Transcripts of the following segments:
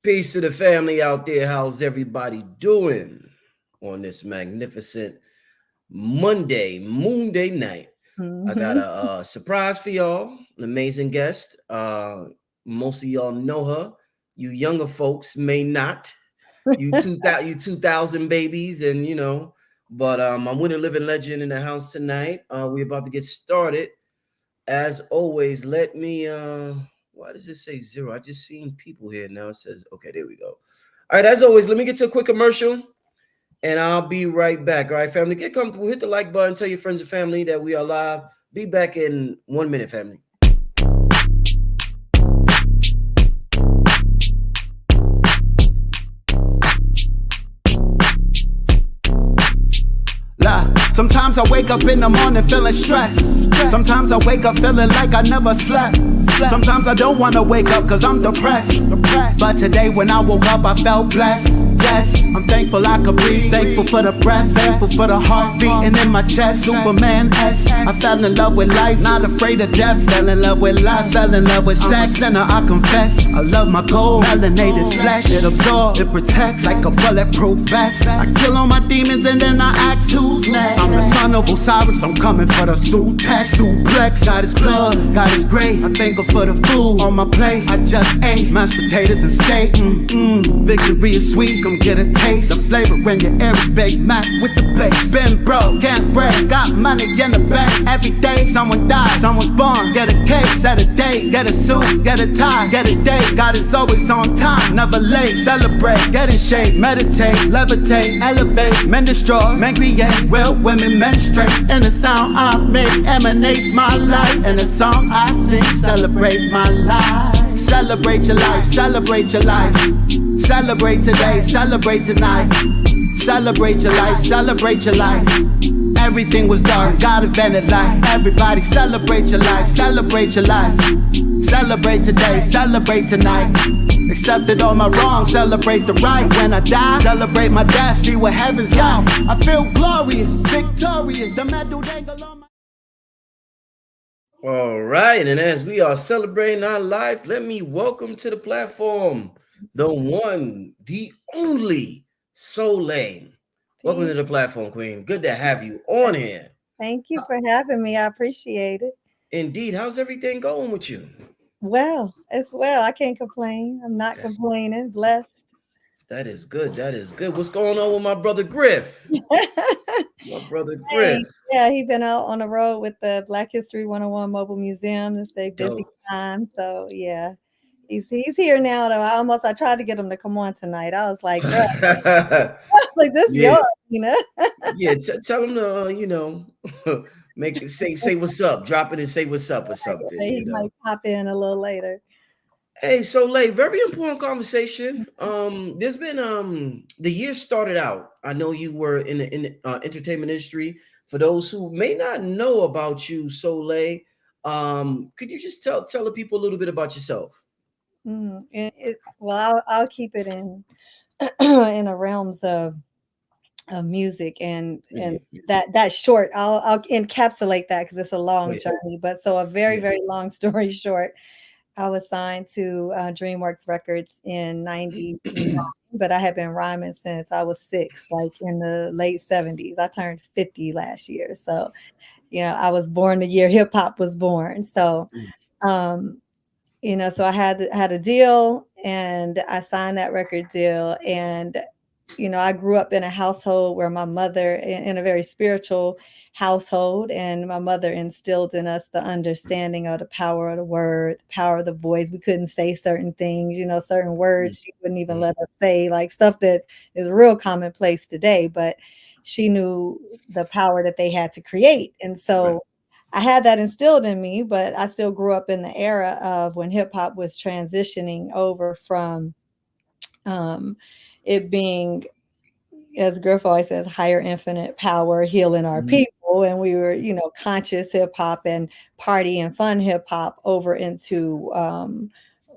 Peace to the family out there. How's everybody doing on this magnificent Moon Day night? I got Hmm. a, surprise for y'all, an amazing guest. Most of y'all know her. You younger folks may not. You 2000 babies, and But I'm with a living legend in the house tonight. We're about to get started. As always, let me why does it say zero? I just seen people here now. It says okay, there we go. All right, as always, let me get to a quick commercial and I'll be right back. All right, family, get comfortable, hit the like button, tell your friends and family that we are live. Be back in 1 minute, family. Sometimes I wake up in the morning feeling stressed. Sometimes I wake up feeling like I never slept. Sometimes I don't wanna wake up cause I'm depressed. But today when I woke up I felt blessed. Yes, I'm thankful I could breathe. Thankful for the breath, thankful for the heart beating in my chest. Superman S. I fell in love with life, not afraid of death. Fell in love with life, fell in love with sex. I'm a sinner, I confess. I love my gold, melanated flesh. It absorbs, it protects like a bulletproof vest. I kill all my demons and then I ask who's next. I'm the son of Osiris, I'm coming for the suplex. God is blood, God is great. I'm thankful for the food on my plate. I just ate mashed potatoes and steak. Victory is sweet, come get a taste. The flavor in your air is Big Mac with the bass. Been broke, can't break, got money in the bank. Every day someone dies, someone's born. Get a cake, set a date, get a suit, get a tie, get a date. God is always on time, never late. Celebrate, get in shape, meditate, levitate, elevate. Men destroy, men create, real women menstruate. And the sound I make emanates my life. And the song I sing celebrates my life. Celebrate your life, celebrate your life. Celebrate today, celebrate tonight. Celebrate your life, celebrate your life. Everything was dark, God invented light. Everybody celebrate your life, celebrate your life. Celebrate today, celebrate tonight. Accepted all my wrongs, celebrate the right. When I die, celebrate my death, see what heaven's got. I feel glorious, victorious. The medal dangle on my... All right, and as we are celebrating our life, let me welcome to the platform the one, the only Soleil. Welcome to the platform, Queen. Good to have you on here. Thank you for having me. I appreciate it. Indeed. How's everything going with you? Well, as well. I can't complain. I'm not That's complaining. Blessed. that is good. That is good. What's going on with my brother Griff? My brother Griff. Hey, yeah, he been out on the road with the Black History 101 Mobile Museum. It's their busy Dope. time. So yeah. He's here now though. I tried to get him to come on tonight. I was like, bro, I was like, this Yeah, yours, you know. yeah. Tell him to make it say what's up. Drop it and say what's up or something. He might pop in a little later. Hey, so late, very important conversation. There's been the year started out. I know you were in the entertainment industry. For those who may not know about you, Soleil, could you just tell the people a little bit about yourself? Well, I'll keep it in in the realms of music and Yeah, that short. I'll encapsulate that because it's a long yeah, journey. But so a very yeah. very long story short, I was signed to DreamWorks Records in '99, but I had been rhyming since I was 6, like in the late '70s. I turned 50 last year, so I was born the year hip hop was born. So Mm, um, so I had a deal and I signed that record deal. And I grew up in a household where my mother, in a very spiritual household, and my mother instilled in us the understanding of the power of the word, the power of the voice. We couldn't say certain things, certain mm, words she wouldn't even mm. let us say, like stuff that is real commonplace today. But she knew the power that they had to create. And Right. so I had that instilled in me, but I still grew up in the era of when hip hop was transitioning over from um, it being, as Griff always says, higher infinite power healing our Mhm. people. And we were, conscious hip hop and party and fun hip hop over into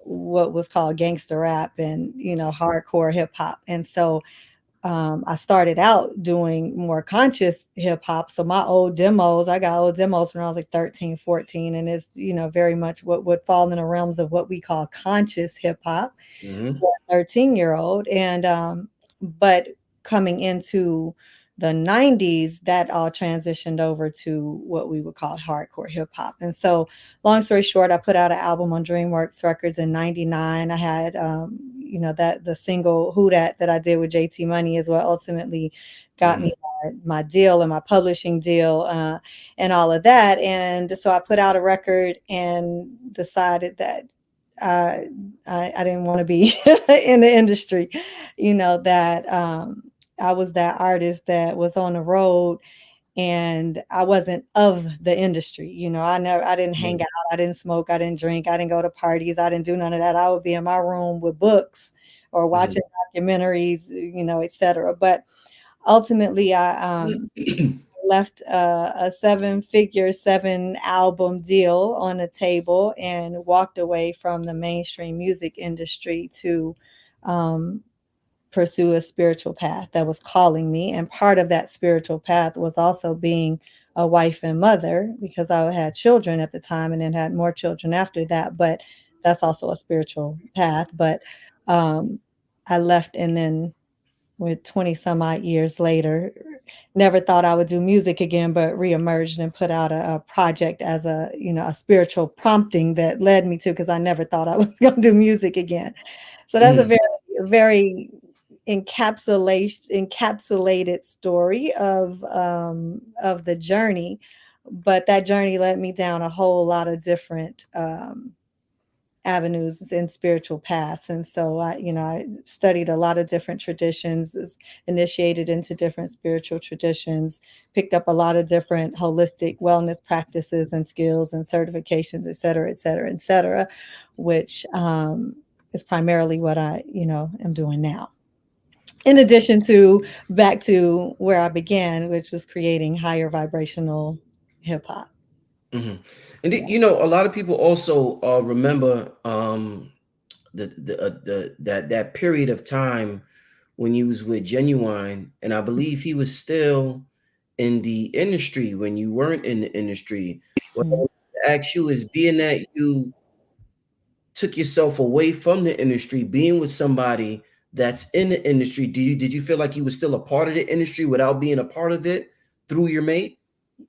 what was called gangster rap and, hardcore hip hop. And so I started out doing more conscious hip hop. So my old demos, I got old demos when I was like 13, 14, and it's, very much what would fall in the realms of what we call conscious hip hop Mm-hmm. for a 13-year-old. And but coming into the 90s, that all transitioned over to what we would call hardcore hip hop. And so, long story short, I put out an album on DreamWorks Records in '99. I had, that the single "Who that I did with JT Money is what ultimately got Mm-hmm. me my deal and my publishing deal, and all of that. And so I put out a record and decided that uh, I didn't want to be in the industry, that I was that artist that was on the road and I wasn't of the industry. I didn't hang out, I didn't smoke, I didn't drink, I didn't go to parties, I didn't do none of that. I would be in my room with books or Mm-hmm. watching documentaries, etc. But ultimately, I left a seven-figure, 7-album deal on the table and walked away from the mainstream music industry to um, pursue a spiritual path that was calling me. And part of that spiritual path was also being a wife and mother, because I had children at the time and then had more children after that. But that's also a spiritual path. But um, I left, and then with 20 some odd years later, never thought I would do music again, but reemerged and put out a project as a spiritual prompting that led me to, because I never thought I was going to do music again. So that's a Mm-hmm. very, very encapsulated story of the journey. But that journey led me down a whole lot of different avenues and spiritual paths. And so I studied a lot of different traditions, was initiated into different spiritual traditions, picked up a lot of different holistic wellness practices and skills and certifications, et cetera, et cetera, et cetera, which is primarily what I am doing now. In addition to back to where I began, which was creating higher vibrational hip hop. Mm-hmm. And Yeah. a lot of people also remember that period of time when you was with Genuine, and I believe he was still in the industry when you weren't in the industry. What I Mhm. want to ask you is, being that you took yourself away from the industry, being with somebody that's in the industry, did you feel like you were still a part of the industry without being a part of it through your mate?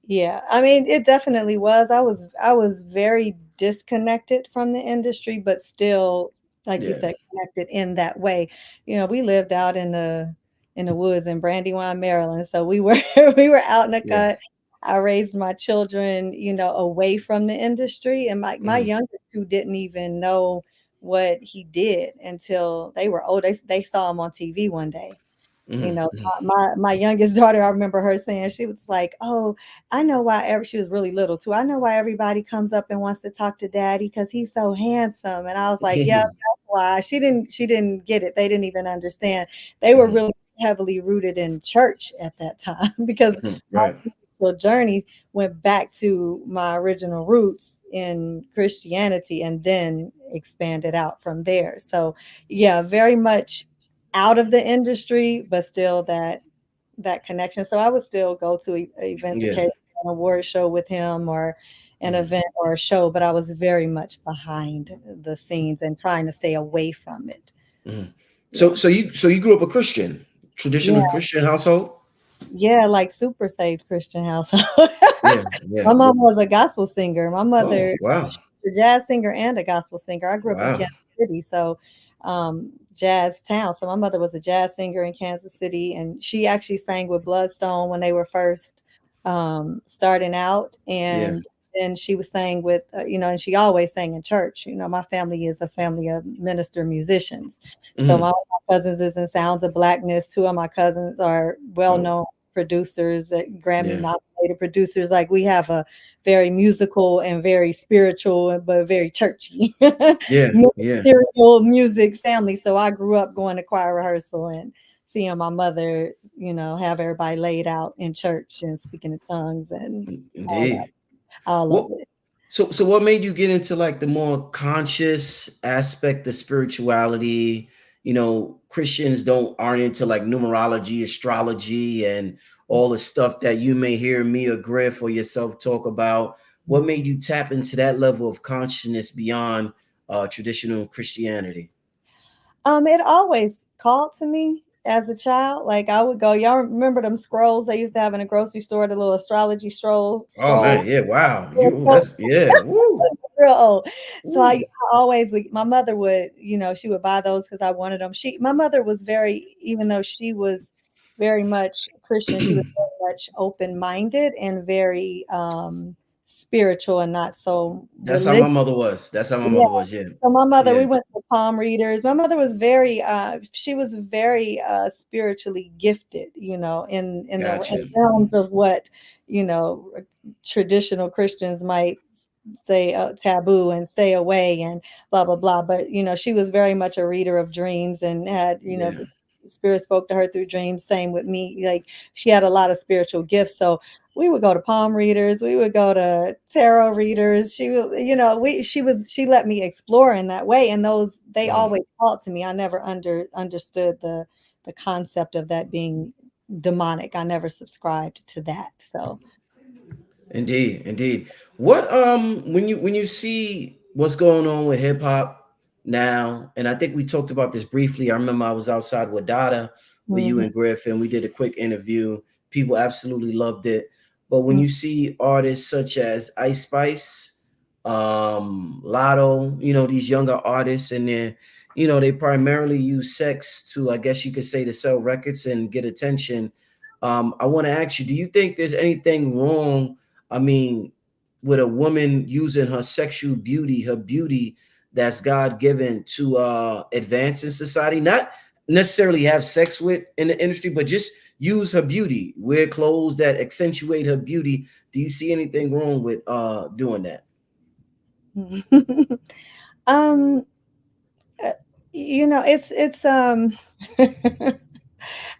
Yeah, I mean, it definitely was. I was very disconnected from the industry, but still, like you Yeah. said, connected in that way. We lived out in the woods in Brandywine, Maryland, so we were we were out in the Yeah. cut. I raised my children, away from the industry, and my Hmm. youngest two didn't even know what he did until they were old. They saw him on TV one day. You Hmm. know, Hmm. my youngest daughter, I remember her saying, she was like, "Oh, I know why she was really little too. I know why everybody comes up and wants to talk to daddy because he's so handsome." And I was like, "Yeah, that's why." She didn't get it. They didn't even understand. They were Hmm. really heavily rooted in church at that time because Hmm. my Right. spiritual journey went back to my original roots in Christianity and then expanded out from there. So yeah, very much out of the industry, but still that connection. So I would still go to events, Yeah. occasionally, an award show with him or an Hmm. event or a show, but I was very much behind the scenes and trying to stay away from it. Hmm. So Yeah. so you grew up a Christian, Yeah. traditional Christian household? Yeah, like super saved Christian household. Yeah. Yeah. My mom was a gospel singer. My Oh, mother, wow. she's a jazz singer and a gospel singer. I grew up in Wow. Kansas City, so jazz town. So my mother was a jazz singer in Kansas City, and she actually sang with Bloodstone when they were first starting out. Yeah. And then she was sang with, and she always sang in church. My family is a family of minister musicians. So Hmm. my cousins is in Sounds of Blackness. Two of my cousins are well Oh, known producers, Grammy yeah. nominated producers. Like we have a very musical and very spiritual, but very churchy Yeah. Yeah. ministerial music family. So I grew up going to choir rehearsal and seeing my mother, have everybody laid out in church and speaking in tongues and all that, Indeed. all of What it. so what made you get into like the more conscious aspect of spirituality Christians aren't into like numerology, astrology, and all the stuff that you may hear me or Griff or yourself talk about. What made you tap into that level of consciousness beyond traditional Christianity? It always called to me as a child. Like I would go, y'all remember them scrolls they used to have in a grocery store, the little astrology Oh man, scroll. yeah, wow. That's yeah. Woo. Real old. So I Woo. always my mother would, she would buy those because I wanted them. My mother was very, even though she was very much Christian, she was very much open-minded and very spiritual and not so That's how my religious. mother was. That's how my Yeah. mother was. Yeah. So my mother, Yeah. we went to palm readers. My mother was very, she was very spiritually gifted, in the Gotcha. realms of what, you know, traditional Christians might say taboo and stay away and blah blah blah. But she was very much a reader of dreams and had, Yeah. the spirit spoke to her through dreams. Same with me. Like she had a lot of spiritual gifts. So we would go to palm readers, we would go to tarot readers. She was, she let me explore in that way, and those they Mhm. always taught to me. I never understood the concept of that being demonic. I never subscribed to that. So Indeed, indeed. What when you see what's going on with hip hop now, and I think we talked about this briefly. I remember I was outside with Dada, with you mhm, and Griff, and we did a quick interview. People absolutely loved it. But when mhm, you see artists such as Ice Spice, Lotto, these younger artists, and they primarily use sex to, I guess you could say, to sell records and get attention. I want to ask you, do you think there's anything wrong? I mean, with a woman using her sexual beauty, her beauty that's God given to advance in society, not necessarily have sex with in the industry, but just use her beauty, wear clothes that accentuate her beauty. Do you see anything wrong with doing that? mhm. um it's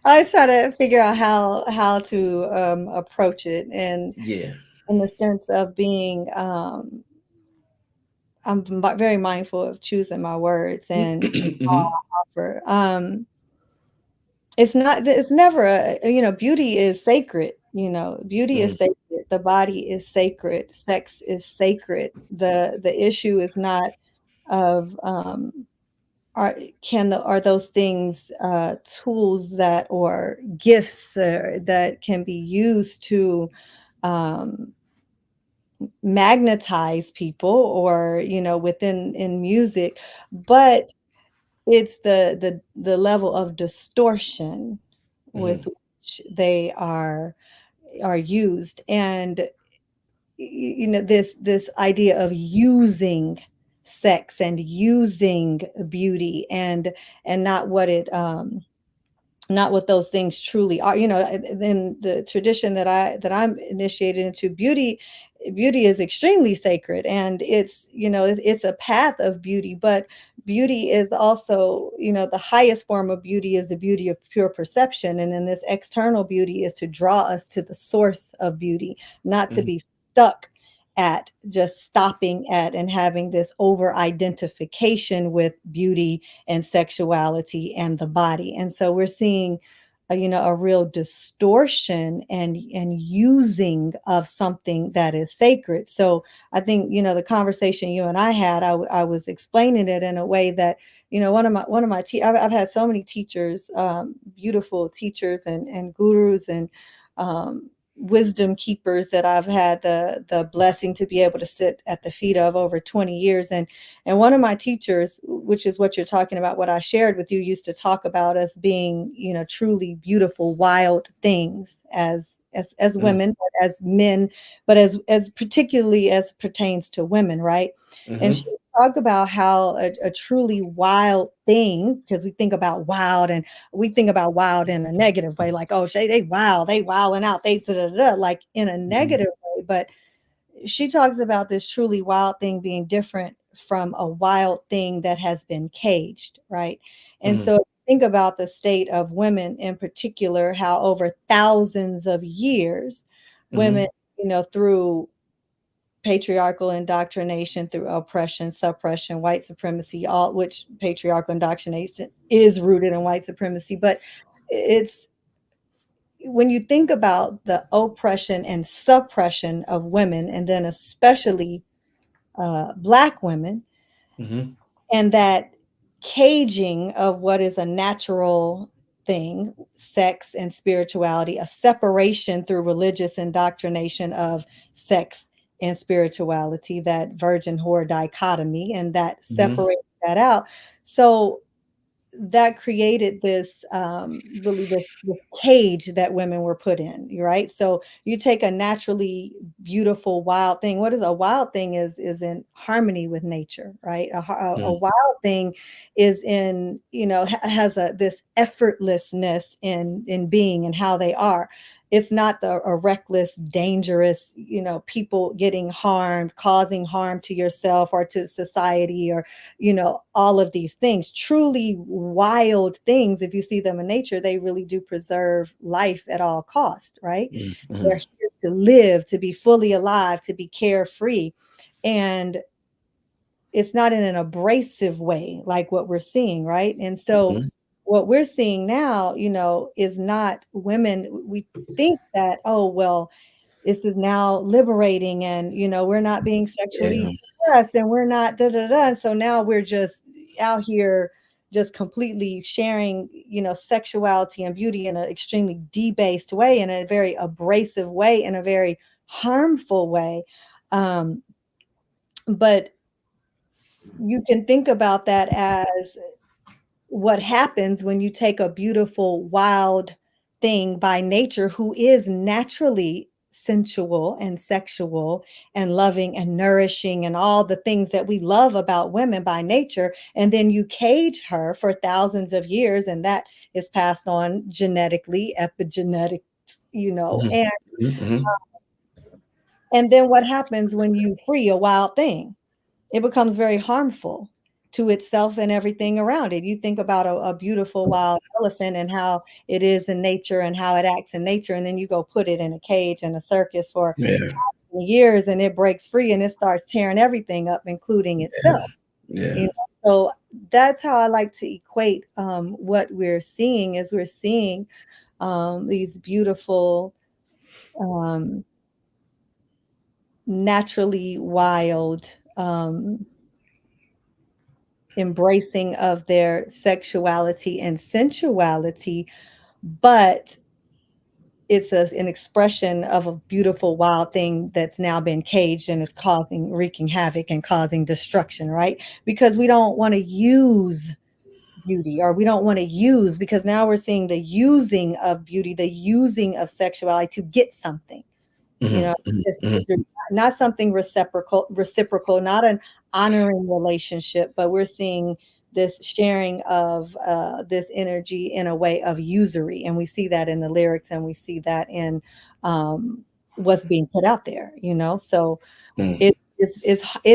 I was trying to figure out how to approach it, and Yeah. in the sense of being very mindful of choosing my words and how Hmm. I offer. It's never beauty is sacred. Beauty is Hmm. sacred. The body is sacred. Sex is sacred. The issue is not of are those things tools that or gifts that can be used to um, magnetize people, or within in music, but it's the level of distortion with Hmm. which they are used. And this idea of using sex and using beauty and not what those things truly are. In the tradition that I'm initiated into, beauty is extremely sacred, and it's a path of beauty. But beauty is also, the highest form of beauty is the beauty of pure perception, and then this external beauty is to draw us to the source of beauty, not to Hmm. be stuck at just stopping at and having this over identification with beauty and sexuality and the body. And so we're seeing a real distortion and using of something that is sacred. So I think the conversation you and I had, I was explaining it in a way that I've had so many teachers, beautiful teachers and gurus and wisdom keepers that I've had the blessing to be able to sit at the feet of over 20 years. And one of my teachers, which is what you're talking about, what I shared with you, used to talk about us being, truly beautiful, wild things as Hmm. women, but as men, but as particularly as pertains to women, right? And she Hmm. talked about how a truly wild thing, because we think about wild and we think about wild in a negative way, like, oh, they wilding out, they da, da, da, like in a Hmm. negative way. But she talks about this truly wild thing being different from a wild thing that has been caged, right? And Hmm. so think about the state of women in particular, how over thousands of years, women, Hmm. through patriarchal indoctrination through oppression, suppression, white supremacy, all which patriarchal indoctrination is rooted in white supremacy. But it's when you think about the oppression and suppression of women, and then especially Black women, Mm-hmm. and that caging of what is a natural thing, sex and spirituality, a separation through religious indoctrination of sex and spirituality, that virgin whore dichotomy, and that Mm-hmm. separates that out. So that created this really this cage that women were put in, right? So you take a naturally beautiful wild thing. What is a wild thing is in harmony with nature, right? A wild thing is in, you know, has a this effortlessness in being and how they are. It's not a reckless, dangerous, you know, people getting harmed, causing harm to yourself or to society, or, you know, all of these things. Truly wild things, if you see them in nature, they really do preserve life at all cost, right? They're Mm-hmm. here to live, to be fully alive, to be carefree. And it's not in an abrasive way like what we're seeing, right? And so Mm-hmm. what we're seeing now, you know, is not women. We think that, oh, well, this is now liberating, and, you know, we're not being sexually Yeah. suppressed, and we're not da da da. And so now we're just out here just completely sharing, you know, sexuality and beauty in an extremely debased way, in a very abrasive way, in a very harmful way. um, but you can think about that as what happens when you take a beautiful, wild thing by nature, who is naturally sensual and sexual and loving and nourishing and all the things that we love about women by nature, and then you cage her for thousands of years, and that is passed on genetically, epigenetics, you know. Mm-hmm. Mm-hmm. And then what happens when you free a wild thing? It becomes very harmful to itself and everything around it. You think about a beautiful wild elephant and how it is in nature and how it acts in nature, and then you go put it in a cage in a circus for Yeah. years, and it breaks free and it starts tearing everything up, including Yeah. itself. You Yeah. know? So that's how I like to equate what we're seeing. Is we're seeing these beautiful, um, naturally wild, embracing of their sexuality and sensuality, but it's an expression of a beautiful wild thing that's now been caged and is causing, wreaking havoc and causing destruction, right? Because we don't want to use beauty, or we don't want to use, because now we're seeing the using of beauty, the using of sexuality to get something. You know, Mm-hmm. it's Mm-hmm. not something reciprocal, not an honoring relationship, but we're seeing this sharing of this energy in a way of usury. And we see that in the lyrics, and we see that in what's being put out there, you know. So it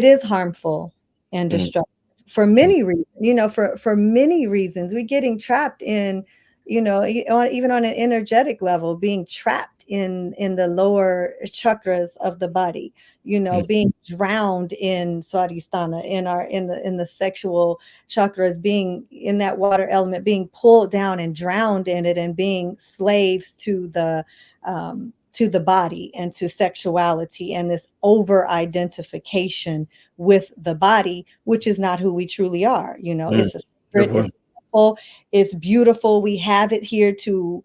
is harmful and Mm-hmm. destructive for many reasons, you know, for many reasons. We're getting trapped in, you know, even on an energetic level, being trapped in the lower chakras of the body, you know, being drowned in Swadhisthana, in the sexual chakras, being in that water element, being pulled down and drowned in it, and being slaves to the body and to sexuality, and this over identification with the body, which is not who we truly are. You know, Mm-hmm. it's a Good secret, it's point. simple, it's beautiful. We have it here to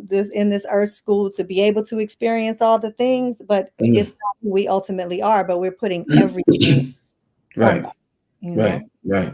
this, in this earth school, to be able to experience all the things, but it's not who we ultimately are. But we're putting everything Mm-hmm. on Right. that, you Right, know. right.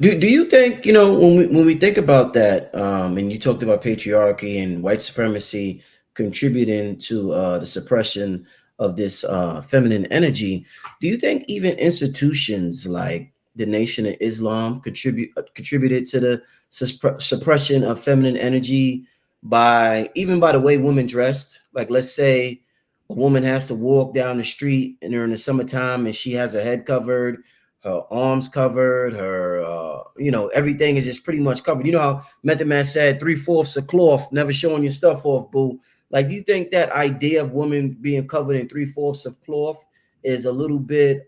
Do you think, you know, when we think about that, and you talked about patriarchy and white supremacy contributing to the suppression of this feminine energy, do you think even institutions like the Nation of Islam contributed to the suppression of feminine energy by even by the way women dressed? Like, let's say a woman has to walk down the street and during the summertime and she has her head covered, her arms covered, her you know, everything is just pretty much covered. You know how Method Man said 3/4 of cloth, never showing your stuff off, boo. Like, do you think that idea of women being covered in 3/4 of cloth is a little bit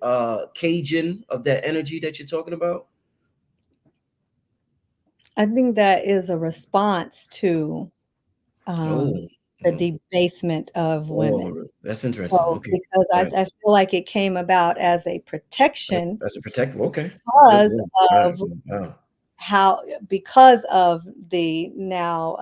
Cajun of that energy that you're talking about? I think that is a response to Oh, the oh, debasement of women. that's interesting. So, Okay. because All right. I feel like it came about as a protection That's a protective. Okay. Good because one. All right. of Wow. how because of the now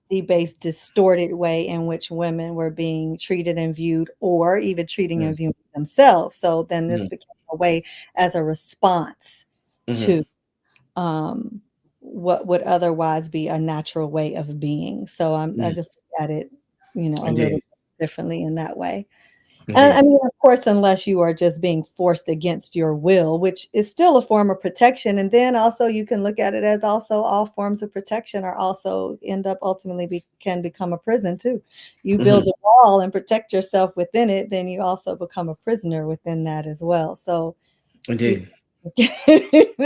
debased, distorted way in which women were being treated and viewed, or even treating and Mm, viewing themselves. So then this mm, became a way as a response mhm. to um, what would otherwise be a natural way of being. So I Mm. just look at it, a little Indeed. differently in that way. And I Indeed. mean, of course, unless you are just being forced against your will, which is still a form of protection. And then also you can look at it as also all forms of protection are also end up ultimately can become a prison too. You build Mhm. a wall and protect yourself within it, then you also become a prisoner within that as well. So you Indeed.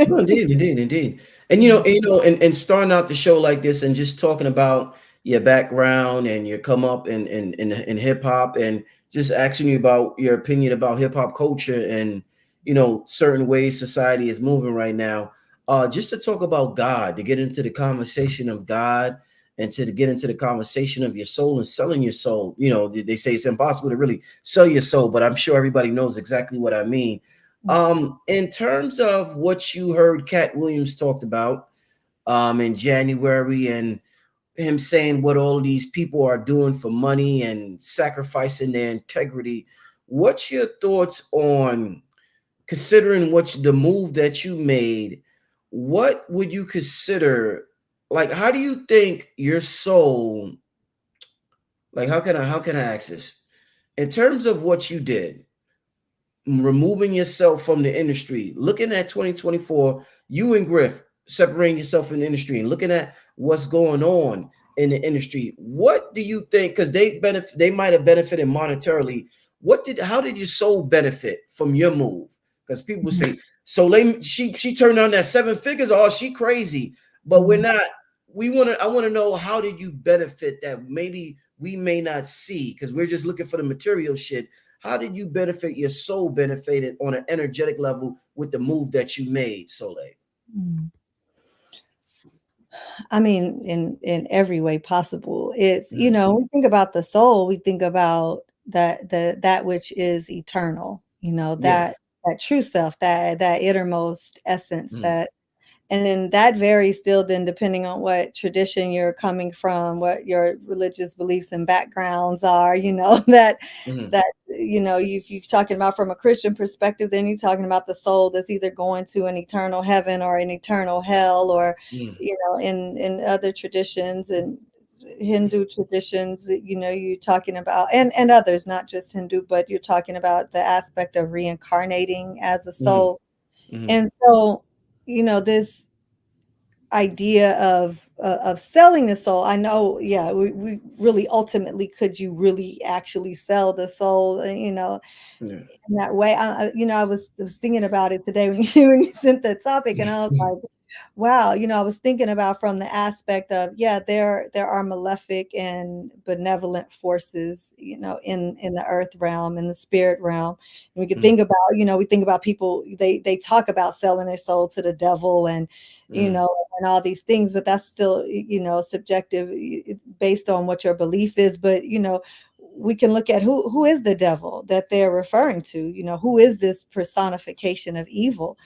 No, indeed, indeed, indeed. And and starting out the show like this and just talking about your background and your come up in hip hop and just asking you about your opinion about hip hop culture and certain ways society is moving right now. Just to talk about God, to get into the conversation of God and to get into the conversation of your soul and selling your soul. They say it's impossible to really sell your soul, but I'm sure everybody knows exactly what I mean. In terms of what you heard Cat Williams talked about in January and him saying what all these people are doing for money and sacrificing their integrity, what's your thoughts on considering the move that you made? What would you consider, like, how do you think your soul, like, how can I ask this? In terms of what you did, removing yourself from the industry, looking at 2024, you and Griff separating yourself from the industry and looking at what's going on in the industry. What do you think? Because they might have benefited monetarily. How did your soul benefit from your move? Because people will say, so she turned down that 7 figures, oh, she crazy. But we're not. I want to know, how did you benefit that maybe we may not see because we're just looking for the material shit. How did you benefit, your soul benefited on an energetic level with the move that you made, Soleil? Mm. I mean, in every way possible. It's, Mm, we think about the soul, we think about that which is eternal, yeah. that true self, that innermost essence, Mm, that and then that varies still then depending on what tradition you're coming from, what your religious beliefs and backgrounds are, that mm, if you're talking about from a Christian perspective, then you're talking about the soul that's either going to an eternal heaven or an eternal hell, or mm, in other traditions and Hindu traditions, you're talking about, and others, not just Hindu, but you're talking about the aspect of reincarnating as a mm, soul. mm, And so, this idea of selling the soul, I know, yeah, we really ultimately, could you really actually sell the soul, yeah. in that way? I was thinking about it today when you sent the topic, and I was like, wow, I was thinking about from the aspect of, yeah, there are malefic and benevolent forces, in the earth realm, in the spirit realm. And we could Mm, think about, we think about people, they talk about selling their soul to the devil, and mm, and all these things, but that's still, subjective, based on what your belief is. But we can look at who is the devil that they're referring to, who is this personification of evil.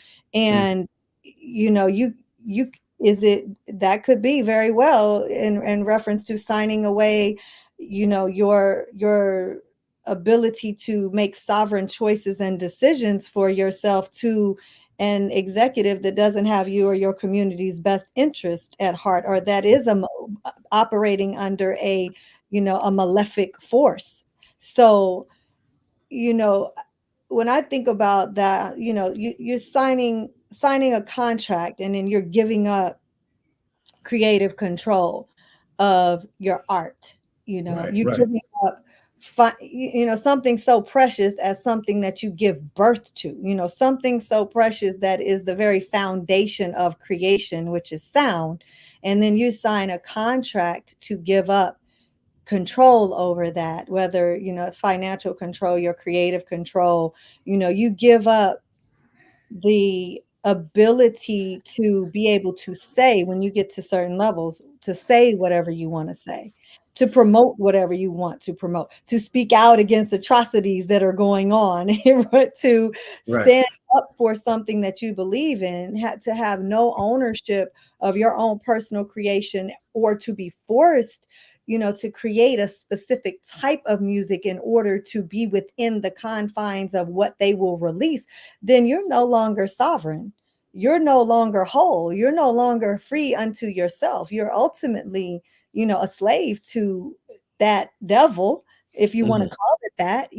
mm, And you is it that could be very well in reference to signing away, your ability to make sovereign choices and decisions for yourself to an executive that doesn't have you or your community's best interest at heart, or that is operating under a malefic force. So, you know when I think about that, you're signing a contract, and then you're giving up creative control of your art. right, You're right. giving up something so precious as something that you give birth to, something so precious that is the very foundation of creation, which is sound. And then you sign a contract to give up control over that, whether, it's financial control, your creative control, you give up the ability to be able to say, when you get to certain levels, to say whatever you want to say, to promote whatever you want to promote, to speak out against atrocities that are going on, to Right. stand up for something that you believe in, to have no ownership of your own personal creation, or to be forced, to create a specific type of music in order to be within the confines of what they will release, then you're no longer sovereign. You're no longer whole. You're no longer free unto yourself. You're ultimately, a slave to that devil, if you want to Mhm. call it that.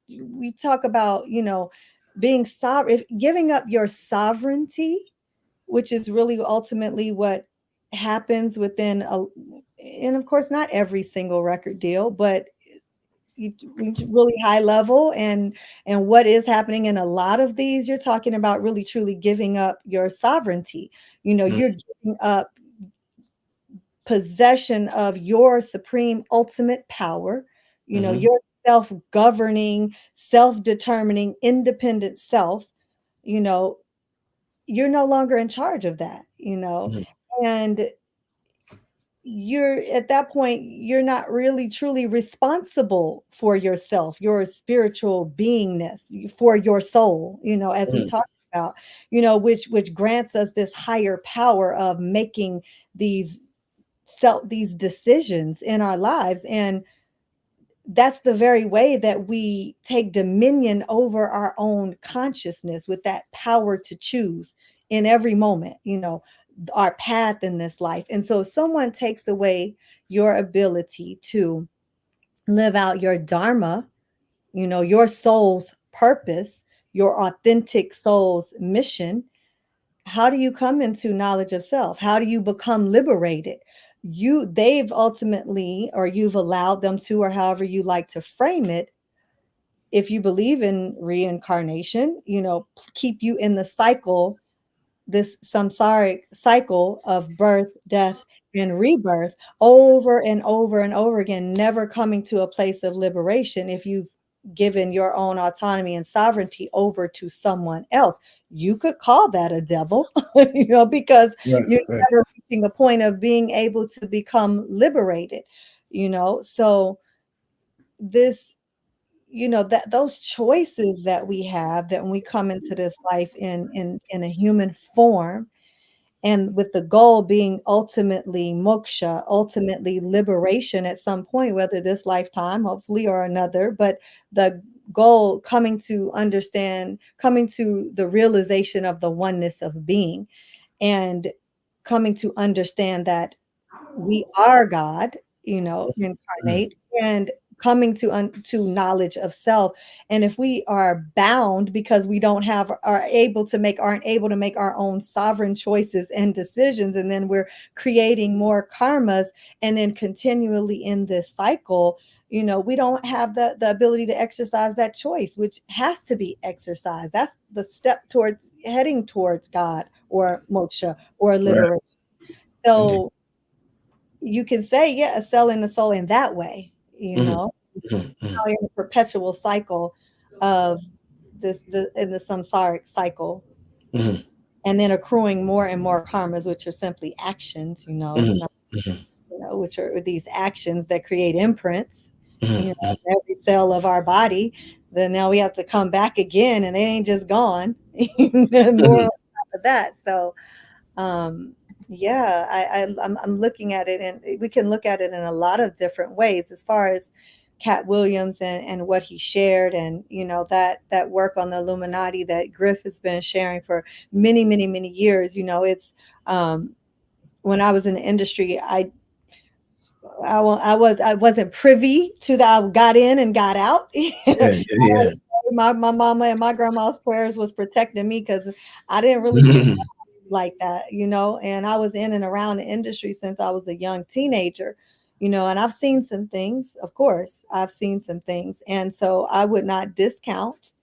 We talk about, being sovereign, giving up your sovereignty, which is really ultimately what happens within and of course, not every single record deal, but really high level, and what is happening in a lot of these, you're talking about really truly giving up your sovereignty. Mhm. You're giving up possession of your supreme ultimate power, Mhm. your self-governing, self-determining, independent self. you know you're no longer in charge of that. Mhm. And you're at that point, you're not really truly responsible for yourself, your spiritual beingness, for your soul, as we Mhm. talked about, which grants us this higher power of making these these decisions in our lives. And that's the very way that we take dominion over our own consciousness, with that power to choose in every moment, our path in this life. And so if someone takes away your ability to live out your dharma, your soul's purpose, your authentic soul's mission, how do you come into knowledge of self? How do you become liberated? They've ultimately, or you've allowed them to, or however you like to frame it, if you believe in reincarnation, keep you in the cycle, this samsaric cycle of birth, death, and rebirth, over and over and over again, never coming to a place of liberation if you've given your own autonomy and sovereignty over to someone else. You could call that a devil, because Right. you're Right. never reaching a point of being able to become liberated. So this, that those choices that we have, that when we come into this life in a human form, and with the goal being ultimately moksha, ultimately liberation at some point, whether this lifetime, hopefully, or another, but the goal, coming to the realization of the oneness of being, and coming to understand that we are God, Mhm. incarnate, and coming to knowledge of self. And if we are bound because we don't have aren't able to make our own sovereign choices and decisions, and then we're creating more karmas, and then continually in this cycle, we don't have the ability to exercise that choice, which has to be exercised. That's the step towards heading towards God, or moksha, or Right. liberation. Indeed. So you can say, yeah, selling the soul in that way, Mhm. it's Mhm. Mhm. in a perpetual cycle of in the samsaric cycle, Mhm. and then accruing more and more karmas, which are simply actions. It's Mhm. not, Mhm. which are these actions that create imprints, Mhm. Mhm. in every cell of our body. Then now we have to come back again, and they ain't just gone. More on Mhm. top of that. So yeah, I'm looking at it, and we can look at it in a lot of different ways, as far as Cat Williams and what he shared, and that work on the Illuminati that Griff has been sharing for many, many, many years. It's um when I was in the industry, I wasn't privy to that. I got in and got out. Yeah. Yeah. Yeah. My mama and my grandma's prayers was protecting me, because I didn't really get Mhm. like that, and I was in and around the industry since I was a young teenager, and I've seen some things. Of course, I've seen some things, and so I would not discount,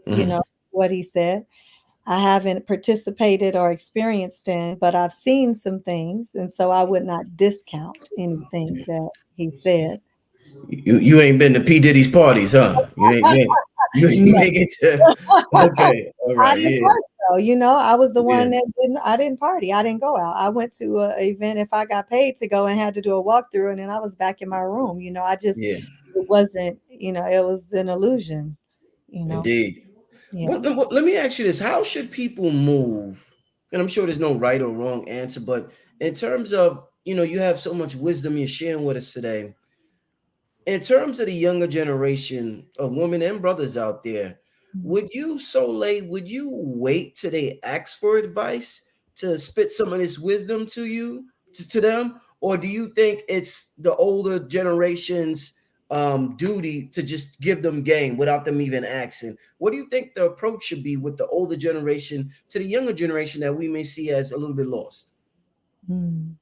you Mhm. know, what he said. I haven't participated or experienced in, but I've seen some things, and so I would not discount anything that he said. You ain't been to P Diddy's parties, huh? You ain't No. make it to. Okay, all I right, didn't yeah, party though, I was the yeah, one that I didn't party. I didn't go out. I went to a event if I got paid to go and had to do a walkthrough, and then I was back in my room. I just yeah, it wasn't, it was an illusion, you know. indeed. Yeah. Let me ask you this: how should people move? And I'm sure there's no right or wrong answer, but in terms of you have so much wisdom you're sharing with us today. In terms of the younger generation of women and brothers out there, Mm. would you wait till they ask for advice to spit some of this wisdom to you to them, or do you think it's the older generation's duty to just give them game without them even asking? What do you think the approach should be with the older generation to the younger generation that we may see as a little bit lost? Mm.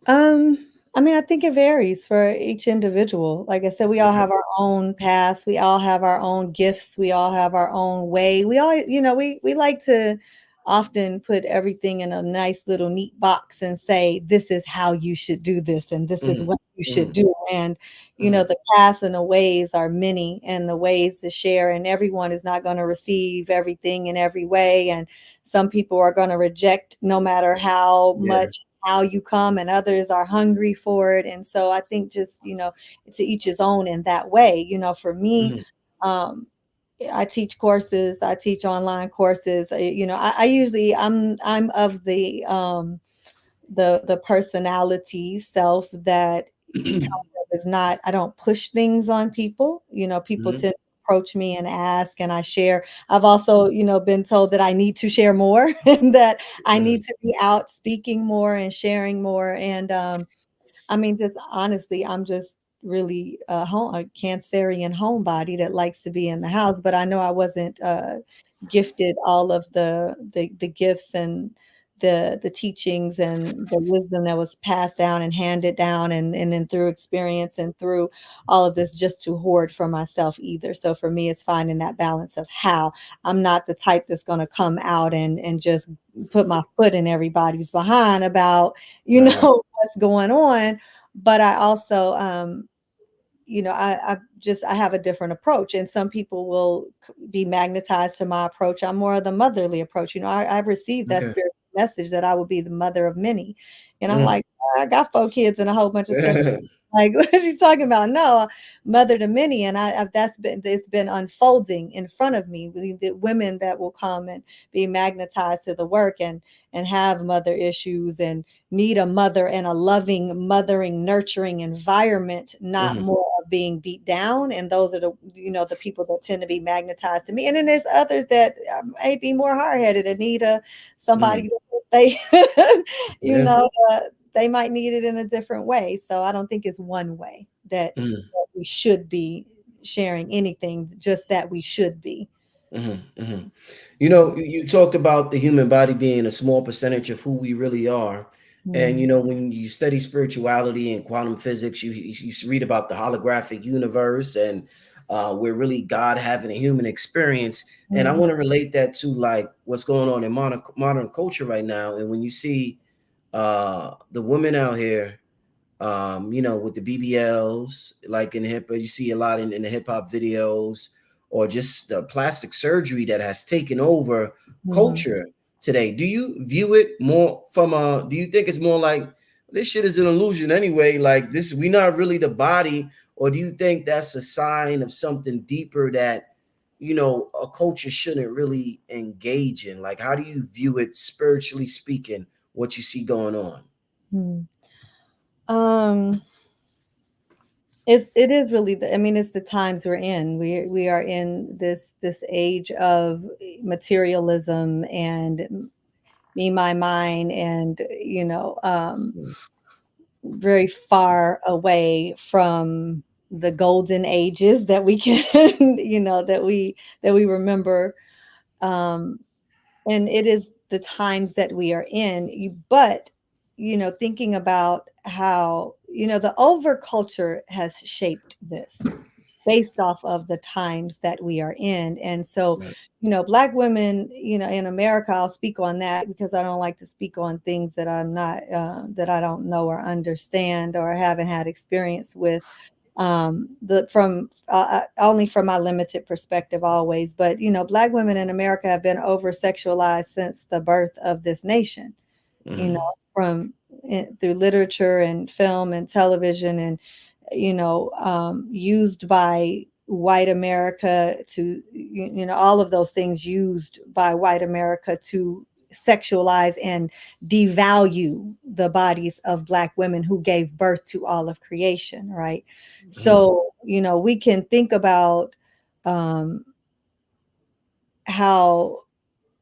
Um, I mean, I think it varies for each individual. Like I said, we all Okay. have our own paths. We all have our own gifts. We all have our own way. We all, we like to often put everything in a nice little neat box and say, this is how you should do this, and this is Mhm, what you should mhm, do. And, mhm. the paths and the ways are many, and the ways to share, and everyone is not going to receive everything in every way. And some people are going to reject no matter how Yeah. much how you come, and others are hungry for it. And so I think just, to each his own in that way. For me, Mhm, um, I teach courses, I teach online courses. I usually I'm of the personality self that is not, I don't push things on people. People mhm, tend to approach me and ask, and I share. I've also, been told that I need to share more and that I need mhm. to be out speaking more and sharing more. And I mean, just honestly, I'm just really a Cancerian homebody that likes to be in the house. But I know I wasn't gifted all of the gifts and the teachings and the wisdom that was passed down and handed down, and then through experience and through all of this, just to hoard for myself either. So for me, it's finding that balance of how I'm not the type that's going to come out and just put my foot in everybody's behind about Right. what's going on. But I also I have a different approach, and some people will be magnetized to my approach. I'm more of the motherly approach. I've received that Okay. spiritual message that I will be the mother of many, and I'm Mm. like, I got 4 kids and a whole bunch of stuff. Like, what are you talking about? No, mother to many, and it's been unfolding in front of me. The women that will come and be magnetized to the work and have mother issues and need a mother and a loving, mothering, nurturing environment, not Mhm, more of being beat down. And those are the people that tend to be magnetized to me. And then there's others that may be more hard headed and need mhm. somebody that they, you Yeah. know, uh, they might need it in a different way. So I don't think it's one way Mhm, that we should be sharing anything, just that we should be. mhm, mhm. You talked about the human body being a small percentage of who we really are. And Mm, when you study spirituality and quantum physics, you read about the holographic universe and we're really God having a human experience. And I mm, want to relate that to like what's going on in modern culture right now. And when you see the women out here with the BBLs, like in hip, you see a lot in the hip hop videos, or just the plastic surgery that has taken over mm. culture today. Do you view it more from do you think it's more like this shit is an illusion anyway? Like this, we not really the body, or do you think that's a sign of something deeper that a culture shouldn't really engage in? Like, how do you view it spiritually speaking? What you see going on? Mm. Um, it is really I mean, it's the times we're in. We are in this age of materialism and me, my, mine, and very far away from the golden ages that we can, that we remember. Um, and it is the times that we are in. But thinking about how the over culture has shaped this. based off of the times that we are in. And so, Right. Black women, in America, I'll speak on that because I don't like to speak on things that I'm not, that I don't know or understand or haven't had experience with. The from Only from my limited perspective always, but Black women in America have been over sexualized since the birth of this nation, from through literature and film and television, and used by white America to, all of those things used by white America to sexualize and devalue the bodies of Black women who gave birth to all of creation, right? Mm-hmm. So, we can think about um, how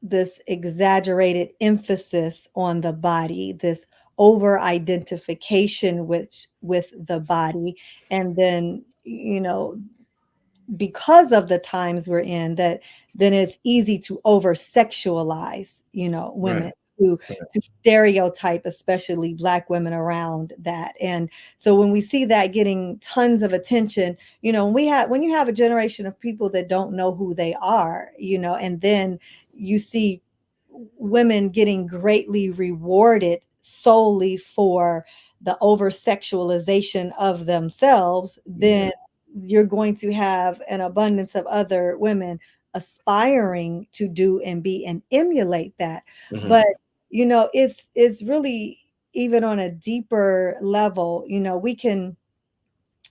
this exaggerated emphasis on the body, this over identification with the body, and then because of the times we're in, that then it's easy to over sexualize women, Right. to Right. stereotype especially Black women around that. And so when we see that getting tons of attention, when you have a generation of people that don't know who they are, and then you see women getting greatly rewarded solely for the over sexualization of themselves, Yeah. then you're going to have an abundance of other women aspiring to do and be and emulate that. Mm-hmm. But it's really, even on a deeper level,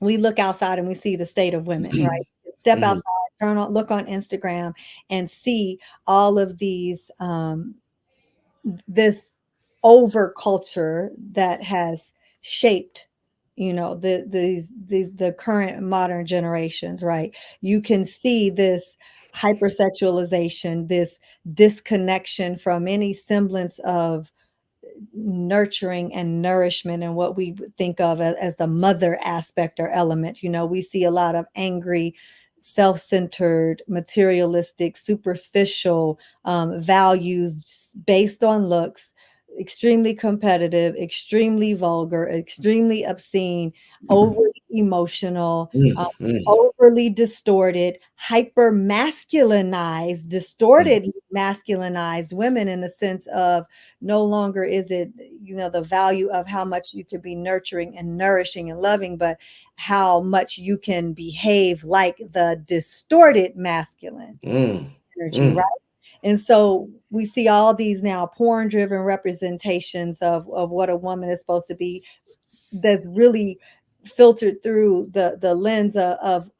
we look outside and we see the state of women, right? Step Mm-hmm. outside, look on Instagram, and see all of this over culture that has shaped the current modern generations, right? You can see this hypersexualization, this disconnection from any semblance of nurturing and nourishment, and what we would think of as the mother aspect or element. We see a lot of angry, self-centered, materialistic, superficial values based on looks, extremely competitive, extremely vulgar, extremely obscene, overly emotional, Mm-hmm. overly distorted, hyper masculinized, distorted masculinized women, in the sense of no longer is it the value of how much you can be nurturing and nourishing and loving, but how much you can behave like the distorted masculine energy, right? Mm-hmm. And so we see all these now porn driven representations of what a woman is supposed to be, that's really filtered through the lens of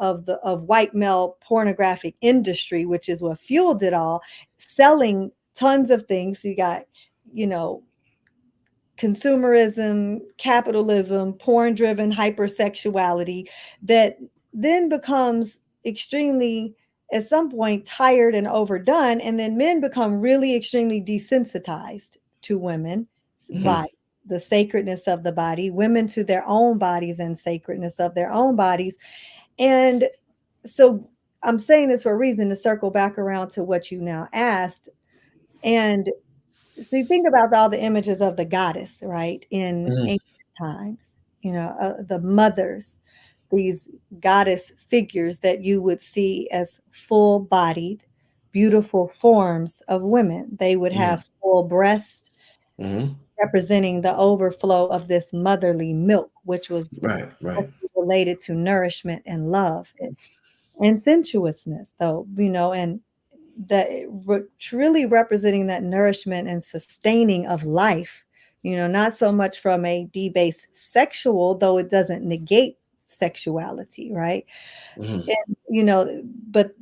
white male pornographic industry, which is what fueled it all, selling tons of things. So you got, you know, consumerism, capitalism, porn driven hypersexuality that then becomes extremely, at some point, tired and overdone. And then men become really extremely desensitized to women's Mm-hmm. body, the sacredness of the body, women to their own bodies and sacredness of their own bodies. And so I'm saying this for a reason, to circle back around to what you now asked. And so you think about all the images of the goddess, right, in Mm-hmm. ancient times, the mothers, these goddess figures that you would see as full bodied, beautiful forms of women. They would Mm-hmm. have full breasts, Mm-hmm. representing the overflow of this motherly milk, which was Right. Right. related to nourishment and love and sensuousness, though, and that truly representing that nourishment and sustaining of life, not so much from a debased sexual, though it doesn't negate sexuality, right? Mm-hmm. And, but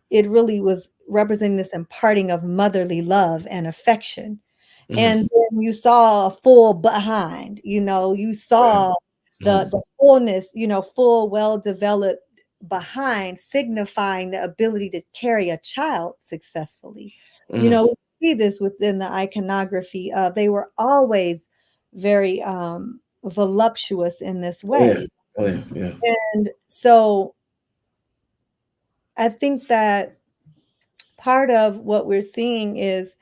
it really was representing this imparting of motherly love and affection. Mm-hmm. And then you saw a full behind, you Right. saw the Mm-hmm. the fullness, full, well-developed behind, signifying the ability to carry a child successfully. Mm-hmm. We see this within the iconography. They were always very voluptuous in this Oh yeah. way. Oh yeah. Yeah. And so I think that part of what we're seeing is,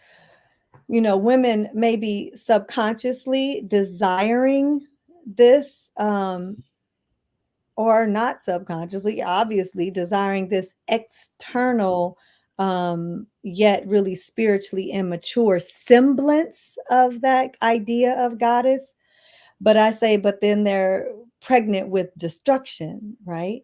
women maybe subconsciously desiring this or not subconsciously, obviously desiring this external, yet really spiritually immature semblance of that idea of goddess. But I say, but then they're pregnant with destruction, right?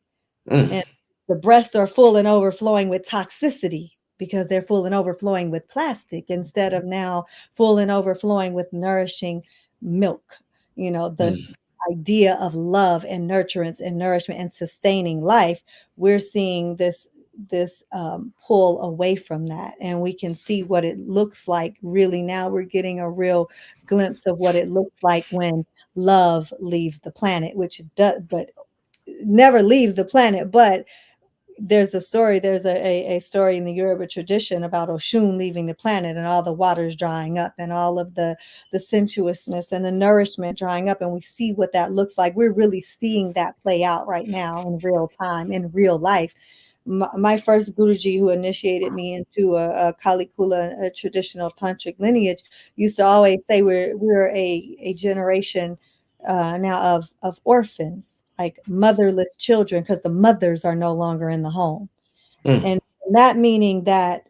Mm, And the breasts are full and overflowing with toxicity because they're full and overflowing with plastic instead of now full and overflowing with nourishing milk. This mm, idea of love and nurturance and nourishment and sustaining life. We're seeing this pull away from that, and we can see what it looks like. Really, now we're getting a real glimpse of what it looks like when love leaves the planet, which it does, but never leaves the planet. But there's a story in the Yoruba tradition about Oshun leaving the planet and all the waters drying up and all of the sensuousness and the nourishment drying up, and we see what that looks like. We're really seeing that play out right now in real time, in real life. My first Guruji, who initiated me into a Kali Kula, a traditional tantric lineage, used to always say we're a generation now of orphans, like motherless children, because the mothers are no longer in the home. mm, And that meaning that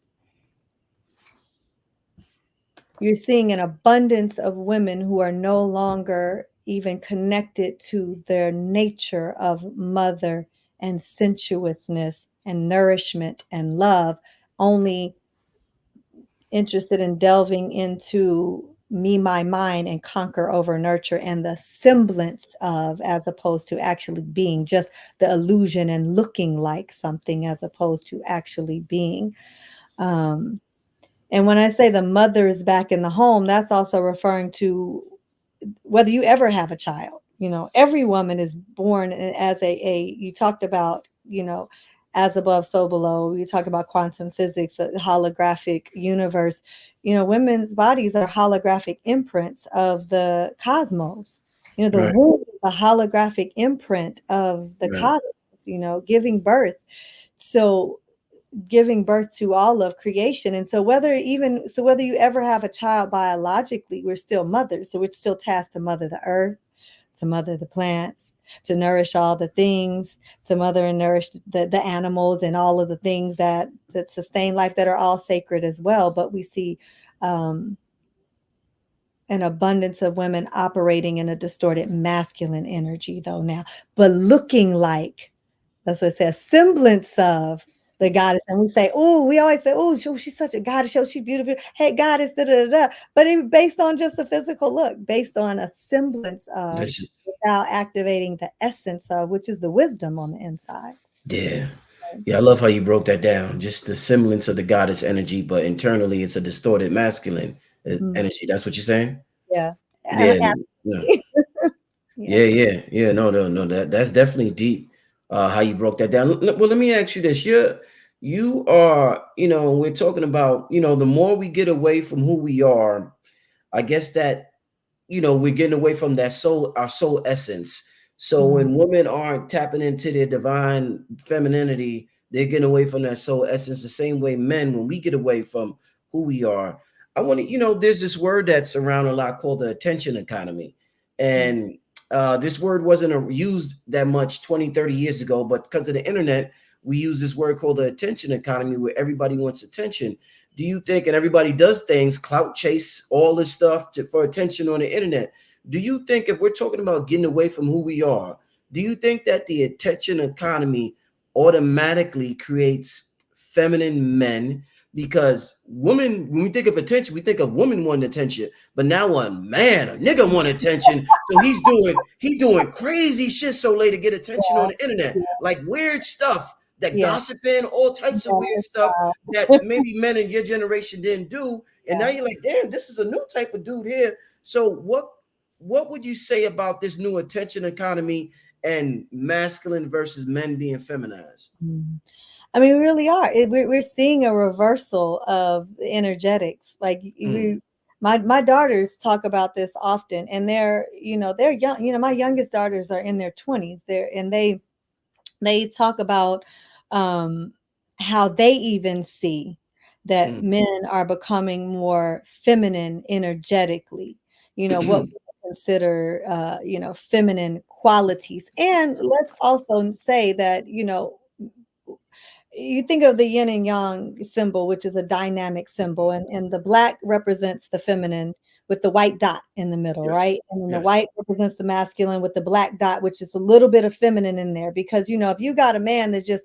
you're seeing an abundance of women who are no longer even connected to their nature of mother and sensuousness and nourishment and love, only interested in delving into me, my mind, and conquer over nurture and the semblance of, as opposed to actually being, just the illusion and looking like something as opposed to actually being. Um, and when I say the mother is back in the home, that's also referring to whether you ever have a child. Every woman is born as you talked about, as above, so below. You talk about quantum physics, a holographic universe. Women's bodies are holographic imprints of the cosmos. The right, womb is a holographic imprint of the right. cosmos, giving birth. So giving birth to all of creation. And whether you ever have a child biologically, we're still mothers. So we're still tasked to mother the earth, to mother the plants, to nourish all the things, to mother and nourish the animals and all of the things that sustain life, that are all sacred as well. But we see um, an abundance of women operating in a distorted masculine energy, though, now, but looking like, that's what it says, semblance of the goddess. And we always say, oh, she's such a goddess. Oh, she's beautiful. Hey, goddess, da da da. But it based on just the physical look, based on a semblance of, That's, without activating the essence of, which is the wisdom on the inside. yeah. Yeah, I love how you broke that down. Just the semblance of the goddess energy, but internally it's a distorted masculine Mm, energy. That's what you're saying? yeah. Yeah, yeah, Absolutely. Yeah. yeah, yeah, yeah. No, no, no. That's definitely deep. How you broke that down. Well, let me ask you this. You are, we're talking about, the more we get away from who we are, I guess that we're getting away from that soul, our soul essence. So Mm, when women aren't tapping into their divine femininity, they're getting away from that soul essence the same way men, when we get away from who we are. I want to, there's this word that's around a lot called the attention economy. mm, And this word wasn't used that much 20, 30 years ago, but because of the internet, we use this word called the attention economy, where everybody wants attention. Do you think, and everybody does things, clout chase, all this stuff for attention on the internet? Do you think, if we're talking about getting away from who we are, do you think that the attention economy automatically creates feminine men? Because women, when we think of attention, we think of women wanting attention. But now a man, a nigga want attention. So he doing crazy shit so late to get attention on the internet. yeah. Like weird stuff, that Yeah. gossiping, all types of Yeah. weird It's, stuff that maybe men in your generation didn't do. And now yeah. you're like, damn, this is a new type of dude here. So what would you say about this new attention economy and masculine versus men being feminized? Mm. I mean, we really are. We're seeing a reversal of the energetics. Like Mm, my daughters talk about this often, and they're young. My youngest daughters are in their 20s. They talk about um, how they even see that mm, men are becoming more feminine energetically. What we consider, feminine qualities. And let's also say that, you think of the yin and yang symbol, which is a dynamic symbol, and the black represents the feminine with the white dot in the middle, Yes. right? And then the Yes. white represents the masculine with the black dot, which is a little bit of feminine in there. Because if you got a man that's just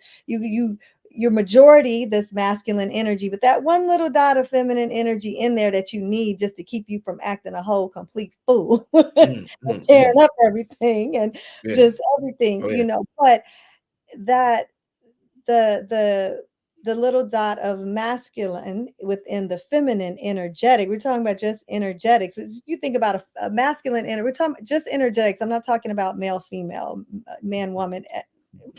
your majority this masculine energy, but that one little dot of feminine energy in there that you need just to keep you from acting a whole complete fool, and tearing up everything and Yeah. just everything, Oh, yeah. but that the little dot of masculine within the feminine energetic. We're talking about just energetics. You think about a masculine energy. We're talking just energetics. I'm not talking about male, female, man, woman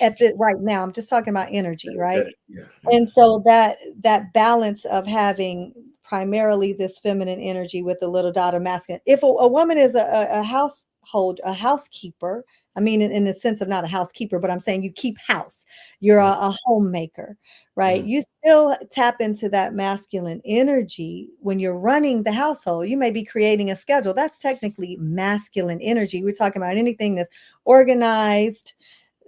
at the right now. I'm just talking about energy, right? Yeah. And so that balance of having primarily this feminine energy with a little dot of masculine. If a woman is a housekeeper, I mean, in the sense of not a housekeeper, but I'm saying you keep house, you're a homemaker, right? You still tap into that masculine energy when you're running the household. You may be creating a schedule. That's technically masculine energy. We're talking about anything that's organized,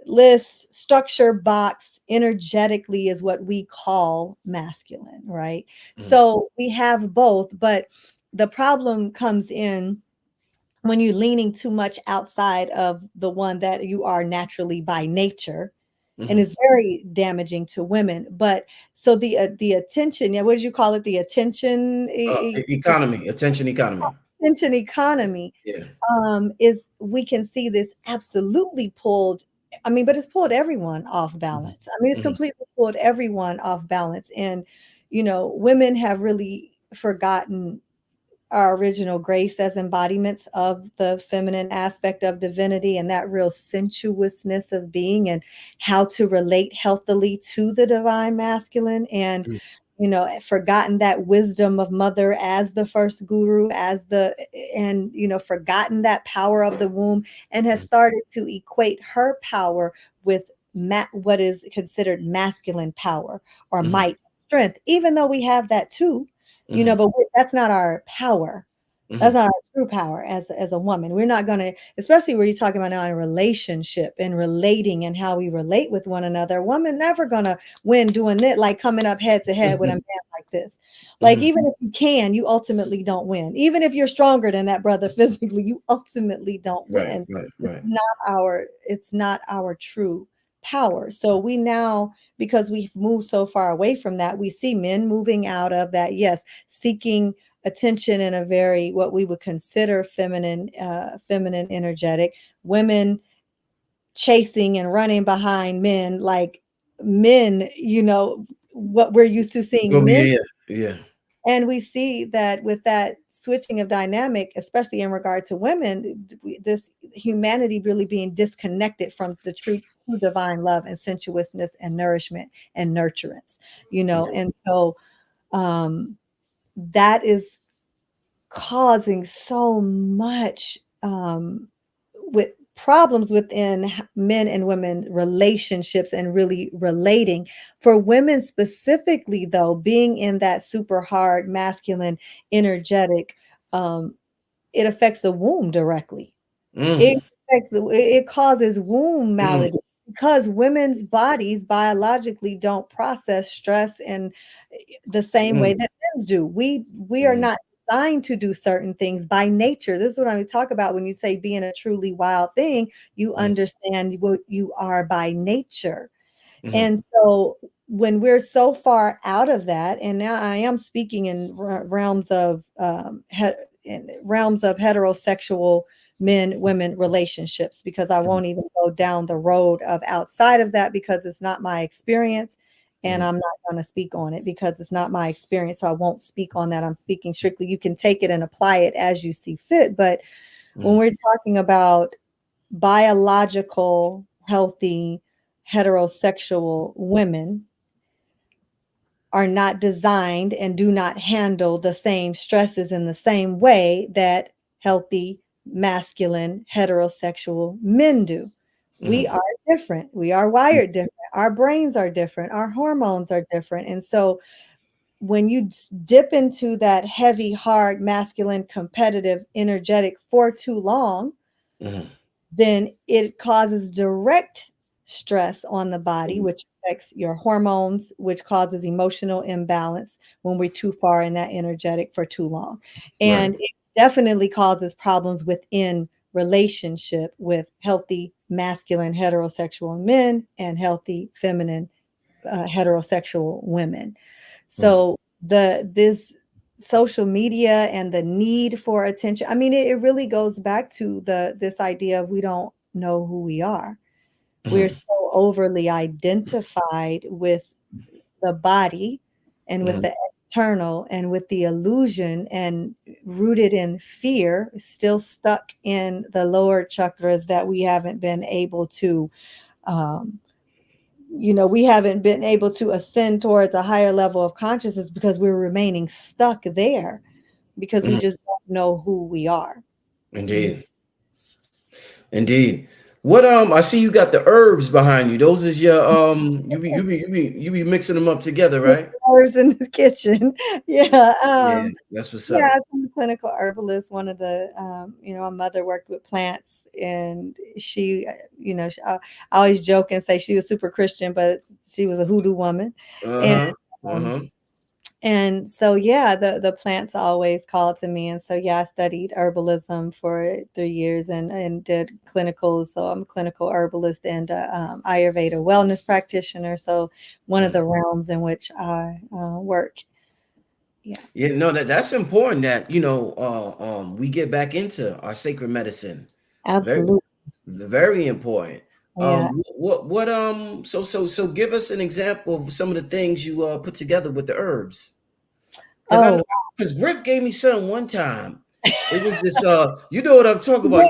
list, structure, box, energetically is what we call masculine, right? So we have both, but the problem comes in when you're leaning too much outside of the one that you are naturally by nature, and it's very damaging to women. But so the attention, what did you call it? The attention Economy, attention economy. attention economy. Yeah. Is we can see this absolutely pulled. I mean, but it's pulled everyone off balance. I mean, it's completely pulled everyone off balance. And, women have really forgotten our original grace as embodiments of the feminine aspect of divinity and that real sensuousness of being and how to relate healthily to the divine masculine. And forgotten that wisdom of mother as the first guru, forgotten that power of the womb, and has started to equate her power with what is considered masculine power or might, strength, even though we have that too, but that's not our power. That's not our true power as a woman. We're not going to, especially where you're talking about now in a relationship and relating and how we relate with one another. A woman never going to win doing it, like coming up head to head with a man like this. Like, even if you can, you ultimately don't win. Even if you're stronger than that brother physically, you ultimately don't win. Right. It's not our true power. So we now, because we've moved so far away from that, we see men moving out of that, yes, seeking attention in a very what we would consider feminine energetic, women chasing and running behind men like men, what we're used to seeing men. Yeah. And we see that with that switching of dynamic, especially in regard to women, this humanity really being disconnected from the true divine love and sensuousness and nourishment and nurturance, and so that is causing so much with problems within men and women relationships and really relating. For women specifically, though, being in that super hard masculine energetic, it affects the womb directly. It causes womb malady because women's bodies biologically don't process stress in the same way that men's do. We are not designed to do certain things by nature. This is what I talk about when you say being a truly wild thing. You understand what you are by nature. And so when we're so far out of that, and now I am speaking in realms of heterosexual men-women relationships, because I won't even go down the road of outside of that because it's not my experience, and I'm not going to speak on it because it's not my experience. So I won't speak on that. I'm speaking strictly, you can take it and apply it as you see fit. But when we're talking about biological, healthy, heterosexual women are not designed and do not handle the same stresses in the same way that healthy, masculine, heterosexual men do. We are different. We are wired different. Our brains are different. Our hormones are different. And so when you dip into that heavy, hard, masculine, competitive, energetic for too long, then it causes direct stress on the body, which affects your hormones, which causes emotional imbalance when we're too far in that energetic for too long. And it definitely causes problems within relationship with healthy masculine heterosexual men and healthy feminine heterosexual women. So this social media and the need for attention, I mean, it really goes back to this idea of we don't know who we are. We're so overly identified with the body and with the external and with the illusion and rooted in fear, still stuck in the lower chakras that we haven't been able to we haven't been able to ascend towards a higher level of consciousness because we're remaining stuck there because we just don't know who we are. Indeed. Indeed. What I see you got the herbs behind you. Those is your you be mixing them up together, right? Flowers in the kitchen. Yeah. Yeah, that's what's Yeah, up. I'm a clinical herbalist. One of the, my mother worked with plants, and she, I always joke and say she was super Christian, but she was a hoodoo woman, and and so yeah, the plants always called to me, and so yeah, I studied herbalism for 3 years and did clinicals. So I'm a clinical herbalist and Ayurveda wellness practitioner. So one of the realms in which I work. Yeah, no, that's important that we get back into our sacred medicine. Very, Absolutely. very important. Yeah. So give us an example of some of the things you put together with the herbs. Because I know Oh, because Griff gave me some one time. It was this you know what I'm talking about.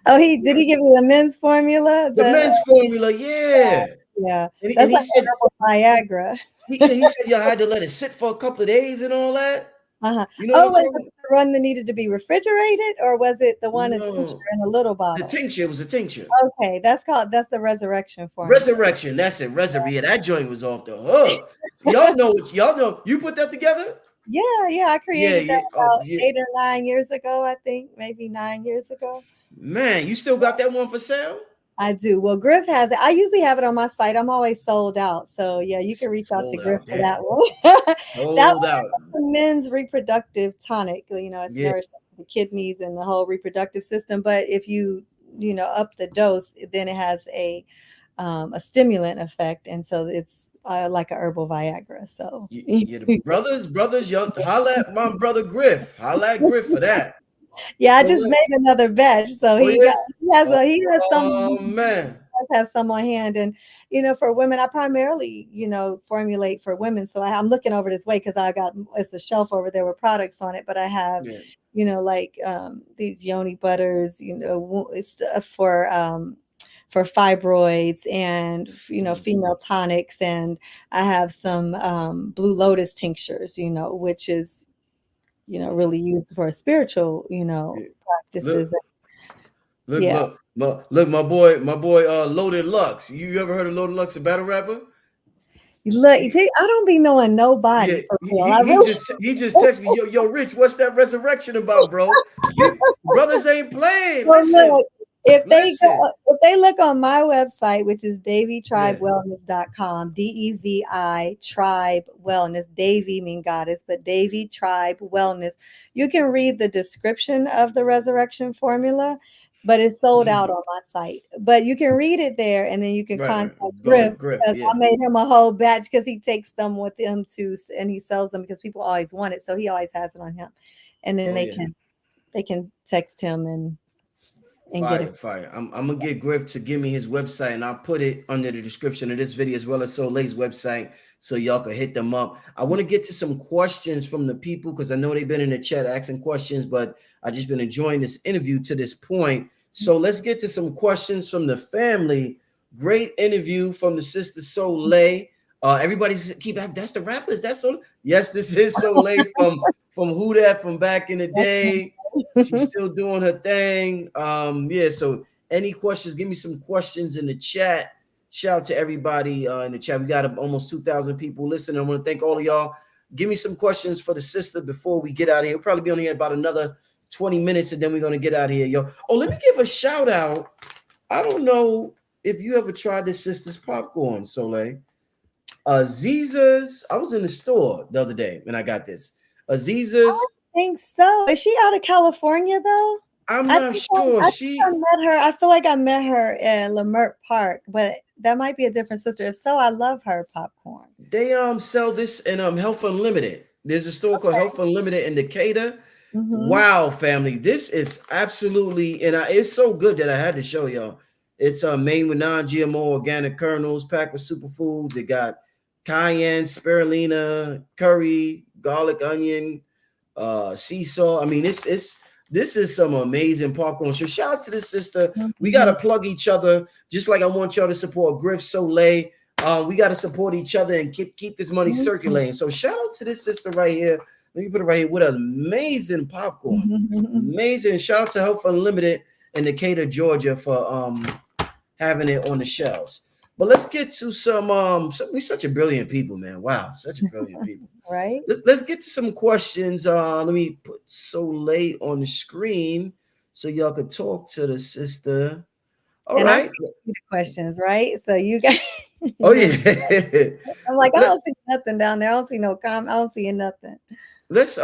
oh, did he give you the men's formula? The men's formula, yeah. Yeah, And that's he like said herbal Viagra. he said y'all had to let it sit for a couple of days and all that. Uh-huh. You know what Oh, I'm was it talking the one that needed to be refrigerated, or was it the one in tincture No, in a little the bottle? tincture, it was a tincture. Okay, that's the resurrection formula. Resurrection, that's it. Yeah, that joint was off the hook. Y'all know. You put that together? Yeah, I Yeah, created that yeah. Oh, about yeah. 8 or 9 years ago, I think, maybe 9 years ago. Man, you still got that one for sale? I do. Well, Griff has it. I usually have it on my site. I'm always sold out. So yeah, you can reach out to Sold Griff out. for that Damn. one. That Sold one out. is the men's reproductive tonic. It's Yeah. nourishing the kidneys and the whole reproductive system. But if you, up the dose, then it has a stimulant effect. And so it's like a herbal Viagra. So Yeah, the brothers, young, holla at my brother Griff. Holla at Griff for that. yeah, I So just made another batch. So oh yeah. he has some Oh man. have some on hand. And for women, I primarily formulate for women. So I'm looking over this way because it's a shelf over there with products on it, but I have Yeah. like these yoni butters, stuff for fibroids and female tonics, and I have some blue lotus tinctures, which is really used for spiritual Yeah. practices. Look, look, Yeah. look, my boy, Loaded Lux. You ever heard of Loaded Lux, a battle rapper? Look, I don't be knowing Yeah, nobody for real. I he really just texted me, yo, Rich, what's that resurrection about, bro? Brothers ain't playing. well, Listen, look, if listen. they look on my website, which is Yeah. davytribewellness.com, DEVI Tribe Wellness, Davy mean goddess, but Davy Tribe Wellness, you can read the description of the resurrection formula, but it's sold out on my site. But you can read it there, and then you can Right. contact Go to Griff Griff. because Yeah. I made him a whole batch because he takes them with him too, and he sells them because people always want it, so he always has it on him, and then they can text him and get it. Fire. I'm gonna get Griff to give me his website, and I'll put it under the description of this video as well as Soleil's website, so y'all can hit them up. I want to get to some questions from the people because I know they've been in the chat asking questions, but I just been enjoying this interview to this point. So let's get to some questions from the family. Great interview from the sister Soleil. Everybody's that's the rappers. That's so. Yes, this is Soleil from Who Dat from back in the day. She's still doing her thing. Yeah. So any questions? Give me some questions in the chat. Shout out to everybody in the chat. We got almost 2,000 people listening. I want to thank all of y'all. Give me some questions for the sister before we get out of here. We'll probably be on here about another 20 minutes, and then we're going to get out of here, yo. Oh, let me give a shout out. I don't know if you ever tried this sister's popcorn, Soleil. Aziza's. I was in the store the other day when I got this. Aziza's. I think so. Is she out of California though? I'm not sure. I think I met her. I feel like I met her in Leimert Park, but that might be a different sister. If so, I love her popcorn. They sell this in Health Unlimited. There's a store called Health Unlimited in Decatur. Wow, family, this is absolutely, and it's so good that I had to show y'all. It's made with non-GMO organic kernels, packed with superfoods. It got cayenne, spirulina, curry, garlic, onion, sea salt. I mean, this is some amazing popcorn. So shout out to this sister. We gotta plug each other, just like I want y'all to support Griff Soleil. We gotta support each other and keep this money circulating. So shout out to this sister right here. Let me put it right here with amazing popcorn. Amazing. Shout out to Health Unlimited in Decatur, Georgia for having it on the shelves. But let's get to some we're such a brilliant people, man. Wow, such a brilliant people. Right. Let's get to some questions. Let me put Soleil on the screen so y'all could talk to the sister. All and right. The questions, right? So you guys. Oh yeah. I'm like, I don't see nothing down there. I don't see no comment. I don't see nothing. Let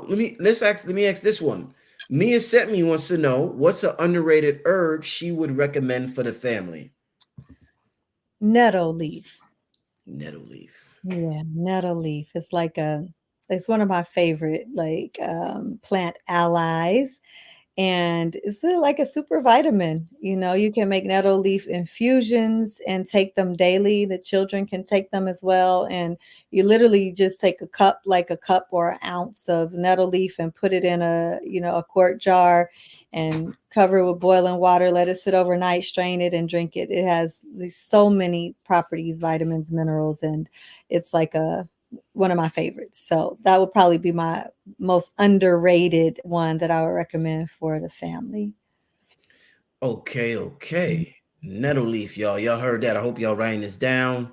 me ask this one. Mia sent me wants to know what's an underrated herb she would recommend for the family. Nettle leaf. Nettle leaf. Yeah, nettle leaf. It's one of my favorite plant allies. And it's like a super vitamin. You can make nettle leaf infusions and take them daily. The children can take them as well. And you literally just take a cup or an ounce of nettle leaf and put it in a quart jar and cover it with boiling water, let it sit overnight, strain it and drink it. It has so many properties, vitamins, minerals, and it's like one of my favorites. So that would probably be my most underrated one that I would recommend for the family. Okay. Nettle leaf, y'all. Y'all heard that. I hope y'all writing this down.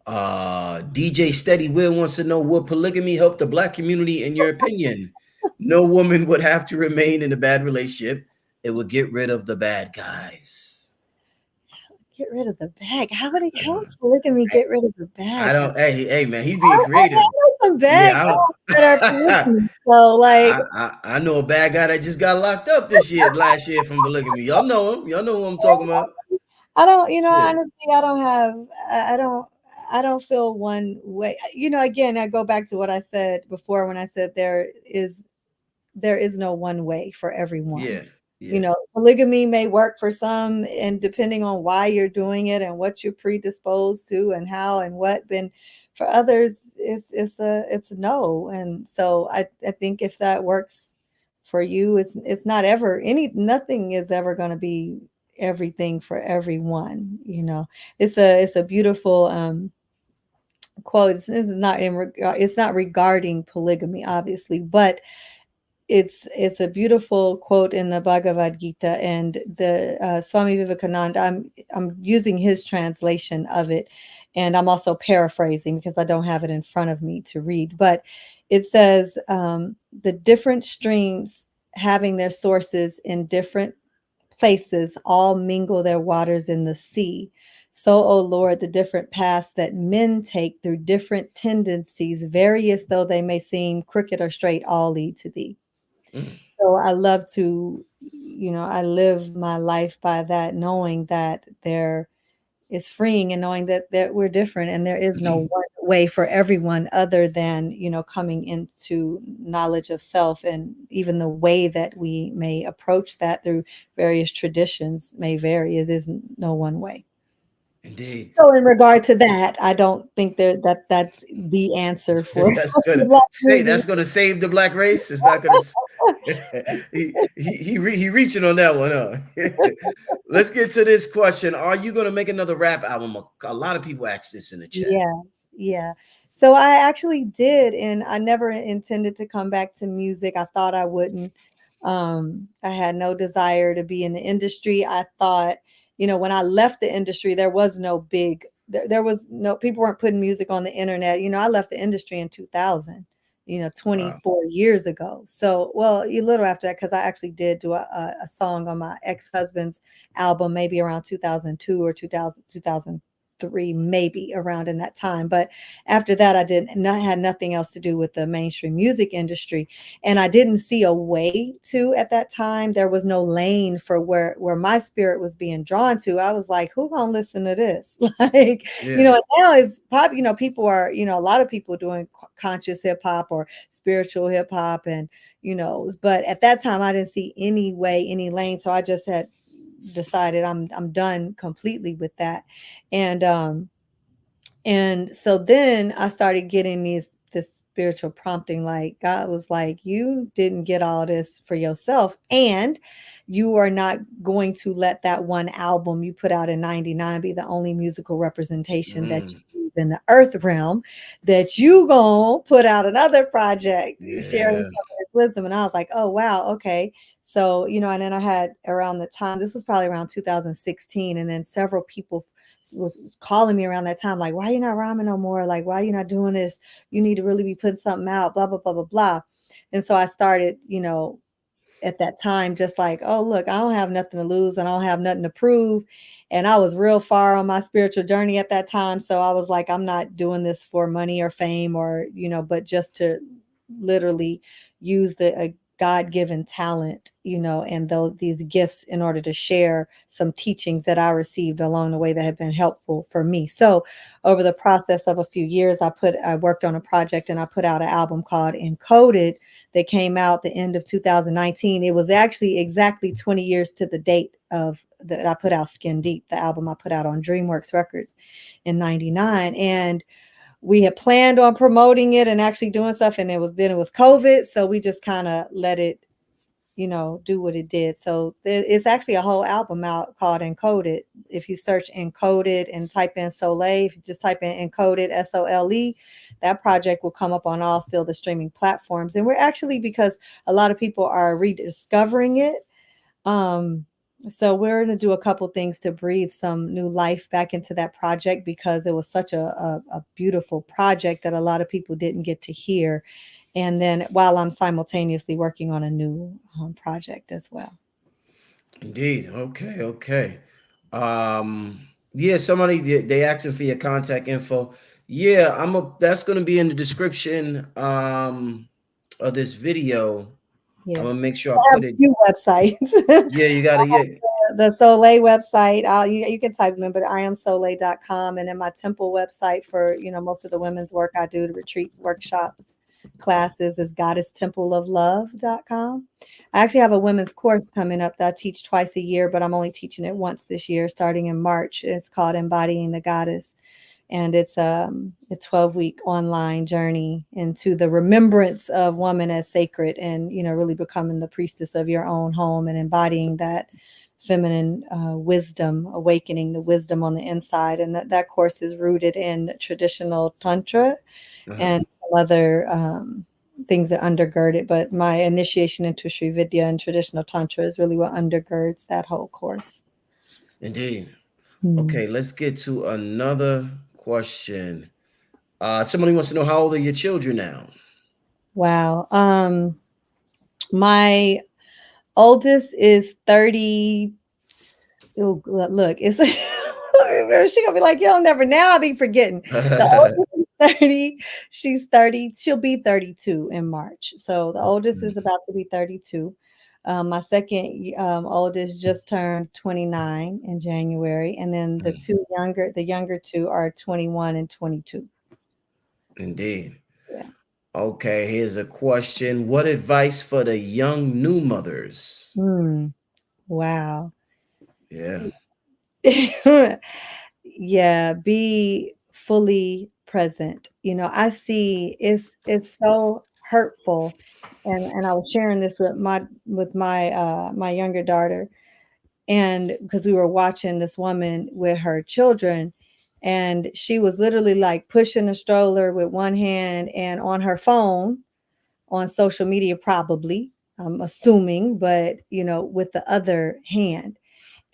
DJ Steady Will wants to know, would polygamy help the Black community in your opinion? No woman would have to remain in a bad relationship. It would get rid of the bad guys. Get rid of the bag. How would polygamy get rid of the bag? I don't. Hey, man, he's being creative. I know some bad guys that are polygamy. So I know a bad guy that just got locked up last year from polygamy. Y'all know him. Y'all know who I'm talking about. I don't. Honestly, I don't feel one way. Again, I go back to what I said before when I said there is no one way for everyone. Yeah. Polygamy may work for some, and depending on why you're doing it and what you're predisposed to and how and what, but for others, it's a no. And so I think if that works for you, it's not ever nothing is ever going to be everything for everyone. It's a beautiful quote. This is not it's not regarding polygamy, obviously, but it's a beautiful quote in the Bhagavad Gita, and the Swami Vivekananda. I'm using his translation of it, and I'm also paraphrasing because I don't have it in front of me to read. But it says the different streams having their sources in different places all mingle their waters in the sea. So, O Lord, the different paths that men take through different tendencies, various though they may seem, crooked or straight, all lead to thee. So I love to, I live my life by that, knowing that there is freeing and knowing that we're different and there is no one way for everyone other than, coming into knowledge of self. And even the way that we may approach that through various traditions may vary. It is no one way. Indeed. So in regard to that, I don't think that's the answer for that's gonna save the Black race. It's not gonna he reaching on that one, huh? Let's get to this question. Are you gonna make another rap album? A lot of people ask this in the chat. Yeah. So I actually did, and I never intended to come back to music. I thought I wouldn't. I had no desire to be in the industry. I thought when I left the industry, there was no big, there was no, people weren't putting music on the internet. I left the industry in 2000, Wow. 24 years ago. So, well, a little after that, because I actually did do a song on my ex-husband's album, maybe around 2002 or 2003, maybe around in that time. But after that, I did not had nothing else to do with the mainstream music industry, and I didn't see a way to at that time. There was no lane for where my spirit was being drawn to. I was like, who gonna listen to this? Like, Yeah. and now it's pop. People are, a lot of people doing conscious hip hop or spiritual hip hop, and but at that time I didn't see any way, any lane. So I just had decided I'm done completely with that. And so then I started getting this spiritual prompting, like God was like, you didn't get all this for yourself, and you are not going to let that one album you put out in 99 be the only musical representation that Mm, you in the earth realm, that you gonna put out another project sharing yeah. some of his wisdom. And I was like, oh wow, okay. So, and then I had, around the time, this was probably around 2016, and then several people was calling me around that time, like, why are you not rhyming no more? Like, why are you not doing this? You need to really be putting something out, blah, blah, blah, blah, blah. And so I started, at that time, just like, oh, look, I don't have nothing to lose and I don't have nothing to prove. And I was real far on my spiritual journey at that time. So I was like, I'm not doing this for money or fame or, but just to literally use the God-given talent, and these gifts in order to share some teachings that I received along the way that have been helpful for me. So over the process of a few years, I worked on a project and I put out an album called Encoded that came out the end of 2019. It was actually exactly 20 years to the date of that I put out Skin Deep, the album I put out on DreamWorks Records in 99. And we had planned on promoting it and actually doing stuff, and it was COVID, so we just kind of let it, do what it did. So it's actually a whole album out called Encoded. If you search Encoded and type in Soleil, if you just type in Encoded, SOLE, that project will come up on all still the streaming platforms. And we're actually, because a lot of people are rediscovering it, um, so we're going to do a couple things to breathe some new life back into that project, because it was such a beautiful project that a lot of people didn't get to hear. And then while I'm simultaneously working on a new project as well. Indeed. Okay. Okay. Um. Yeah. Somebody they asking for your contact info. Yeah. That's gonna be in the description of this video. I'm Yeah. gonna make sure I I have put a it. few websites. Yeah. You gotta. Yeah. The Soleil website, you can type them in, but iamsoleil.com. And then my temple website for, most of the women's work I do, the retreats, workshops, classes, is goddesstempleoflove.com. I actually have a women's course coming up that I teach twice a year, but I'm only teaching it once this year, starting in March. It's called Embodying the Goddess. And it's a 12-week online journey into the remembrance of woman as sacred, and, really becoming the priestess of your own home and embodying that feminine wisdom, awakening the wisdom on the inside. And that course is rooted in traditional Tantra Uh-huh. and some other things that undergird it. But my initiation into Sri Vidya and traditional Tantra is really what undergirds that whole course. Indeed. Hmm. Okay. Let's get to another question. Somebody wants to know, how old are your children now? Wow. My oldest is 30. Oh, look, it's she gonna be like, yo, never, now I'll be forgetting. The oldest is 30. She's 30. She'll be 32 in March. So the oldest is about to be 32. My second oldest just turned 29 in January. And then the younger two are 21 and 22. Indeed. Yeah. Okay, here's a question. What advice for the young new mothers? Hmm. Wow. Yeah. Yeah, be fully present. I see it's so hurtful. And I was sharing this with my younger daughter, and because we were watching this woman with her children, and she was literally like pushing a stroller with one hand and on her phone, on social media, probably, I'm assuming, but with the other hand.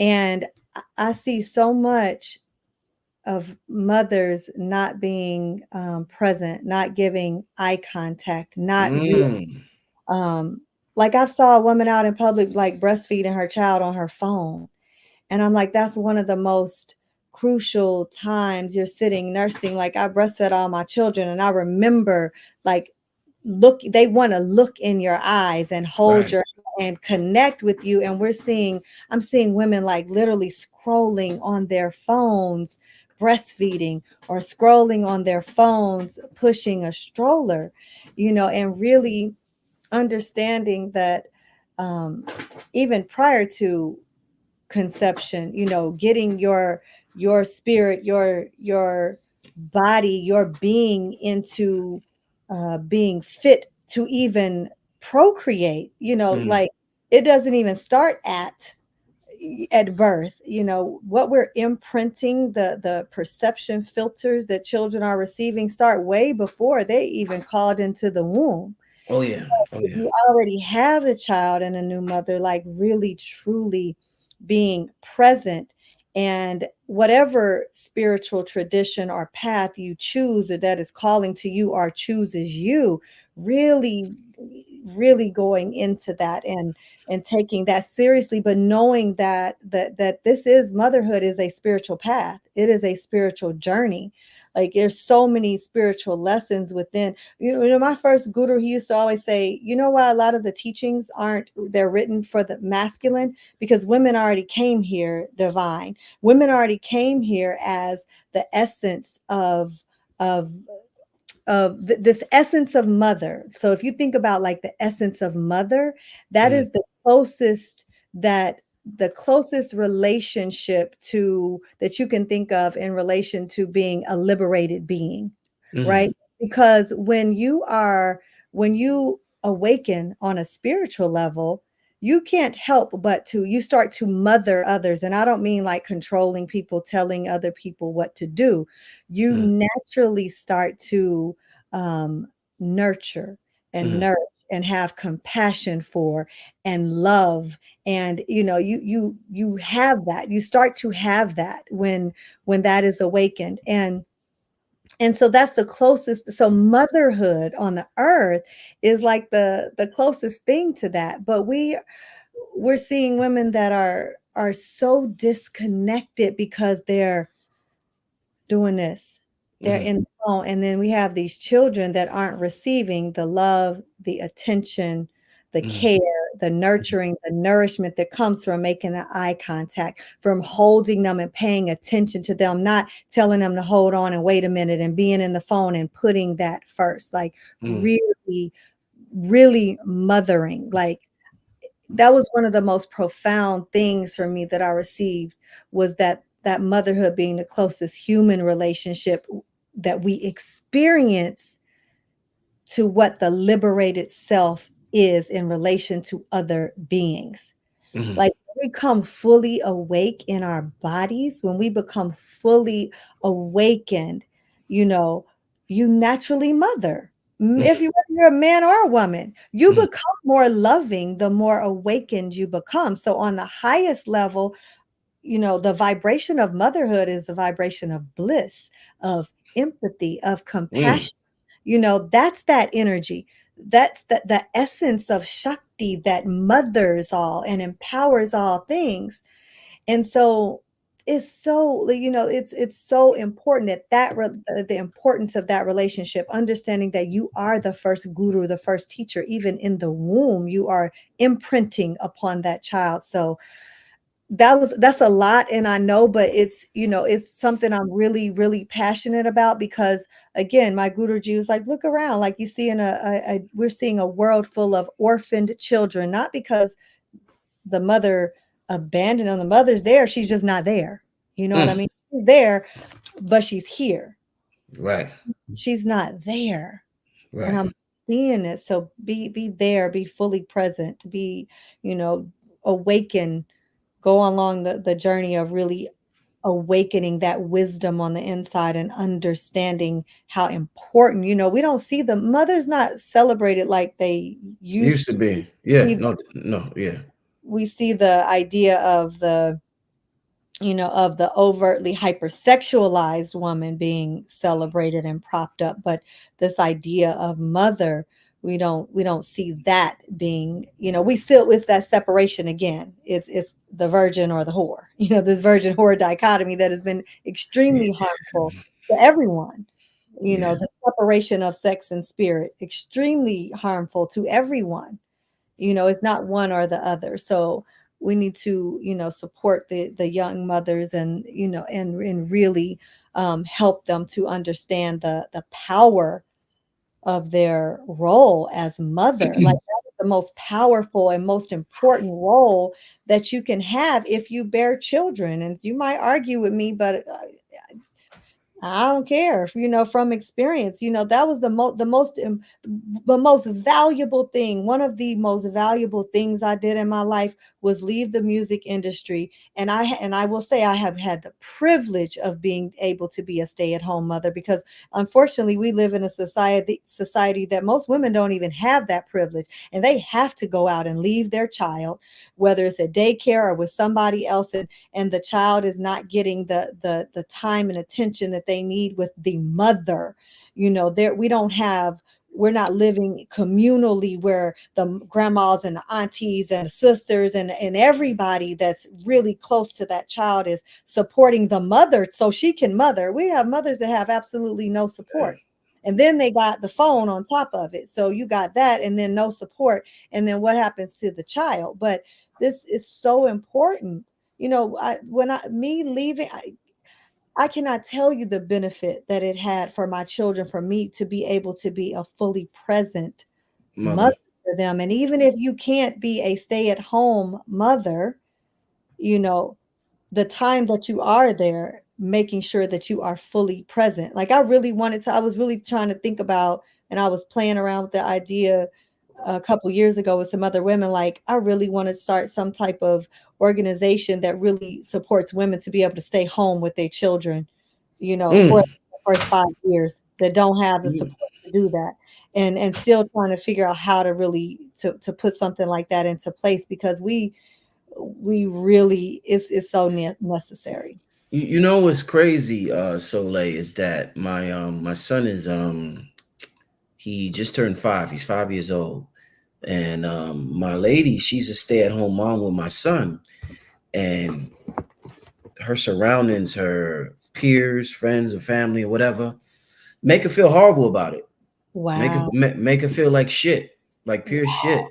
And I see so much of mothers not being present, not giving eye contact, not real. Mm. Um, like I saw a woman out in public, like breastfeeding her child on her phone. And I'm like, that's one of the most crucial times you're sitting nursing. Like I breastfed all my children, and I remember like they want to look in your eyes and hold Right. your and connect with you. And I'm seeing women like literally scrolling on their phones, breastfeeding, or scrolling on their phones, pushing a stroller, and really understanding that um, even prior to conception, getting your spirit, your body, your being into being fit to even procreate, Mm. like it doesn't even start at birth. What we're imprinting, the perception filters that children are receiving start way before they even called into the womb. Oh yeah. Oh If yeah. you already have a child and a new mother, like really truly being present, and whatever spiritual tradition or path you choose, or that is calling to you or chooses you, really really going into that and taking that seriously, but knowing that this is motherhood is a spiritual path. It is a spiritual journey. Like there's so many spiritual lessons within. My first guru, he used to always say, why a lot of the teachings they're written for the masculine, because women already came here divine. Women already came here as the essence of this essence of mother. So if you think about like the essence of mother, that Mm. is that the closest relationship to that you can think of in relation to being a liberated being, Mm. right? Because when you awaken on a spiritual level, you can't help but you start to mother others. And I don't mean like controlling people, telling other people what to do. You Mm. naturally start to um, nurture and Mm. nourish and have compassion for and love. And you have that, you start to have that when that is awakened. And so that's the closest. So motherhood on the earth is like the closest thing to that. But we're seeing women that are so disconnected because they're doing this. They're Mm. in the phone. And then we have these children that aren't receiving the love, the attention, the Mm. care, the nurturing, the nourishment that comes from making the eye contact, from holding them and paying attention to them, not telling them to hold on and wait a minute and being in the phone and putting that first, like Mm. really, really mothering. Like that was one of the most profound things for me that I received, was that motherhood being the closest human relationship that we experience to what the liberated self is in relation to other beings. Mm. Like when we come fully awake in our bodies, when we become fully awakened, you know, you naturally mother. Mm. If whether you're a man or a woman, you Mm. become more loving the more awakened you become. So on the highest level, the vibration of motherhood is the vibration of bliss, of empathy, of Mm. compassion. That's that energy. That's the essence of Shakti that mothers all and empowers all things. And so it's so, it's so important the importance of that relationship, understanding that you are the first guru, the first teacher. Even in the womb, you are imprinting upon that child. So that's a lot, and I know, but it's something I'm really really passionate about, because again, my Guruji was like, look around, like you see in we're seeing a world full of orphaned children, not because the mother abandoned them. The mother's there, she's just not there. You know what I Mm. mean? She's there, but she's here. Right. She's not there. And Right. I'm seeing it. So be there, be fully present, be, you know, awaken, go along the journey of really awakening that wisdom on the inside and understanding how important, we don't see the mothers not celebrated like they Used used to to. be. Yeah. We No. No. Yeah. we see the idea of of the overtly hypersexualized woman being celebrated and propped up, but this idea of mother, we don't see that being, we still, it's that separation again. It's the virgin or the whore, this virgin whore dichotomy that has been extremely harmful to everyone. Yeah, The separation of sex and spirit, extremely harmful to everyone. It's not one or the other. So we need to, support the young mothers, and and really help them to understand the power of their role as mother. Like, that is the most powerful and most important role that you can have if you bear children. And you might argue with me, but I don't care. From experience, that was the most valuable thing. One of the most valuable things I did in my life was leave the music industry. And I will say I have had the privilege of being able to be a stay-at-home mother, because unfortunately we live in a society that most women don't even have that privilege, and they have to go out and leave their child, whether it's at daycare or with somebody else, and the child is not getting the time and attention that they need with the mother. There, we're not living communally, where the grandmas and the aunties and the sisters and everybody that's really close to that child is supporting the mother so she can mother. We have mothers that have absolutely no support. And then they got the phone on top of it. So you got that, and then no support. And then what happens to the child? But this is so important. Me leaving, I cannot tell you the benefit that it had for my children, for me to be able to be a fully present mother mother. for them. And even if you can't be a stay-at-home mother, you know, the time that you are there, making sure that you are fully present. Like, I was really trying to think about, and I was playing around with the idea a couple years ago with some other women. Like, I really want to start some type of organization that really supports women to be able to stay home with their children, for Mm. the first 5 years, that don't have the Mm. support to do that. And still trying to figure out how to really to put something like that into place, because we really, it's so necessary. You know what's crazy, Soleil, is that my son is he just turned 5. He's 5 years old. And my lady, she's a stay-at-home mom with my son. And her surroundings, her peers, friends, or family, or whatever, make her feel horrible about it. Wow. Make her feel like shit, like pure shit,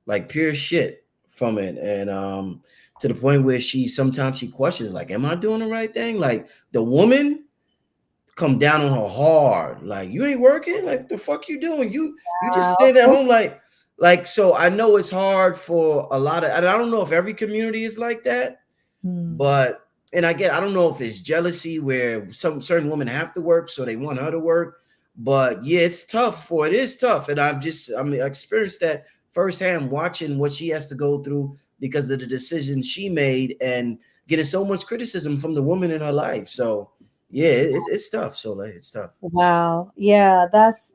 like pure shit from it. And to the point where she questions, like, am I doing the right thing? Like, the woman come down on her hard, like, you ain't working, like, the fuck you doing? You just Wow. staying at home, like. So I know it's hard for a lot of, and I don't know if every community is like that, Hmm. but and I don't know if it's jealousy where some certain women have to work, so they want her to work. But yeah, it's tough. For it is tough, and I experienced that firsthand, watching what she has to go through because of the decision she made, and getting so much criticism from the woman in her life. So yeah, it's tough. So like, it's tough. Wow. Yeah, that's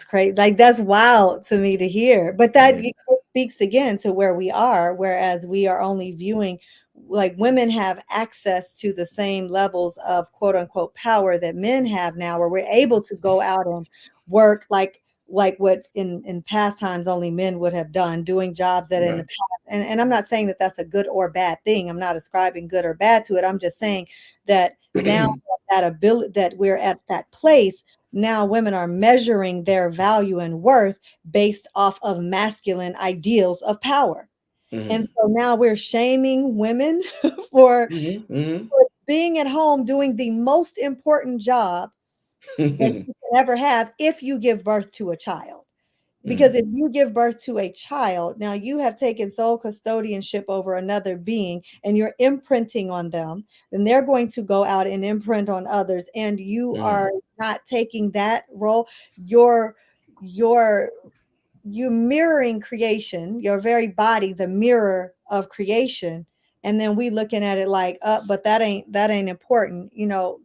crazy. Like, that's wild to me to hear. But that Yeah. it speaks again to where we are, whereas we are only viewing, like, women have access to the same levels of quote unquote power that men have now, where we're able to go out and work, like what in past times only men would have done, doing jobs that in the Right. past. And I'm not saying that that's a good or bad thing. I'm not ascribing good or bad to it. I'm just saying that now, that ability, that we're at that place now, women are measuring their value and worth based off of masculine ideals of power. And Hmm. so now we're shaming women for, Hmm. Hmm. for being at home doing the most important job that you can ever have if you give birth to a child. Because if you give birth to a child, now you have taken sole custodianship over another being, and you're imprinting on them, then they're going to go out and imprint on others. And you Hmm. are not taking that role. You're you're you mirroring creation, your very body, the mirror of creation. And then we looking at it like, but that ain't important.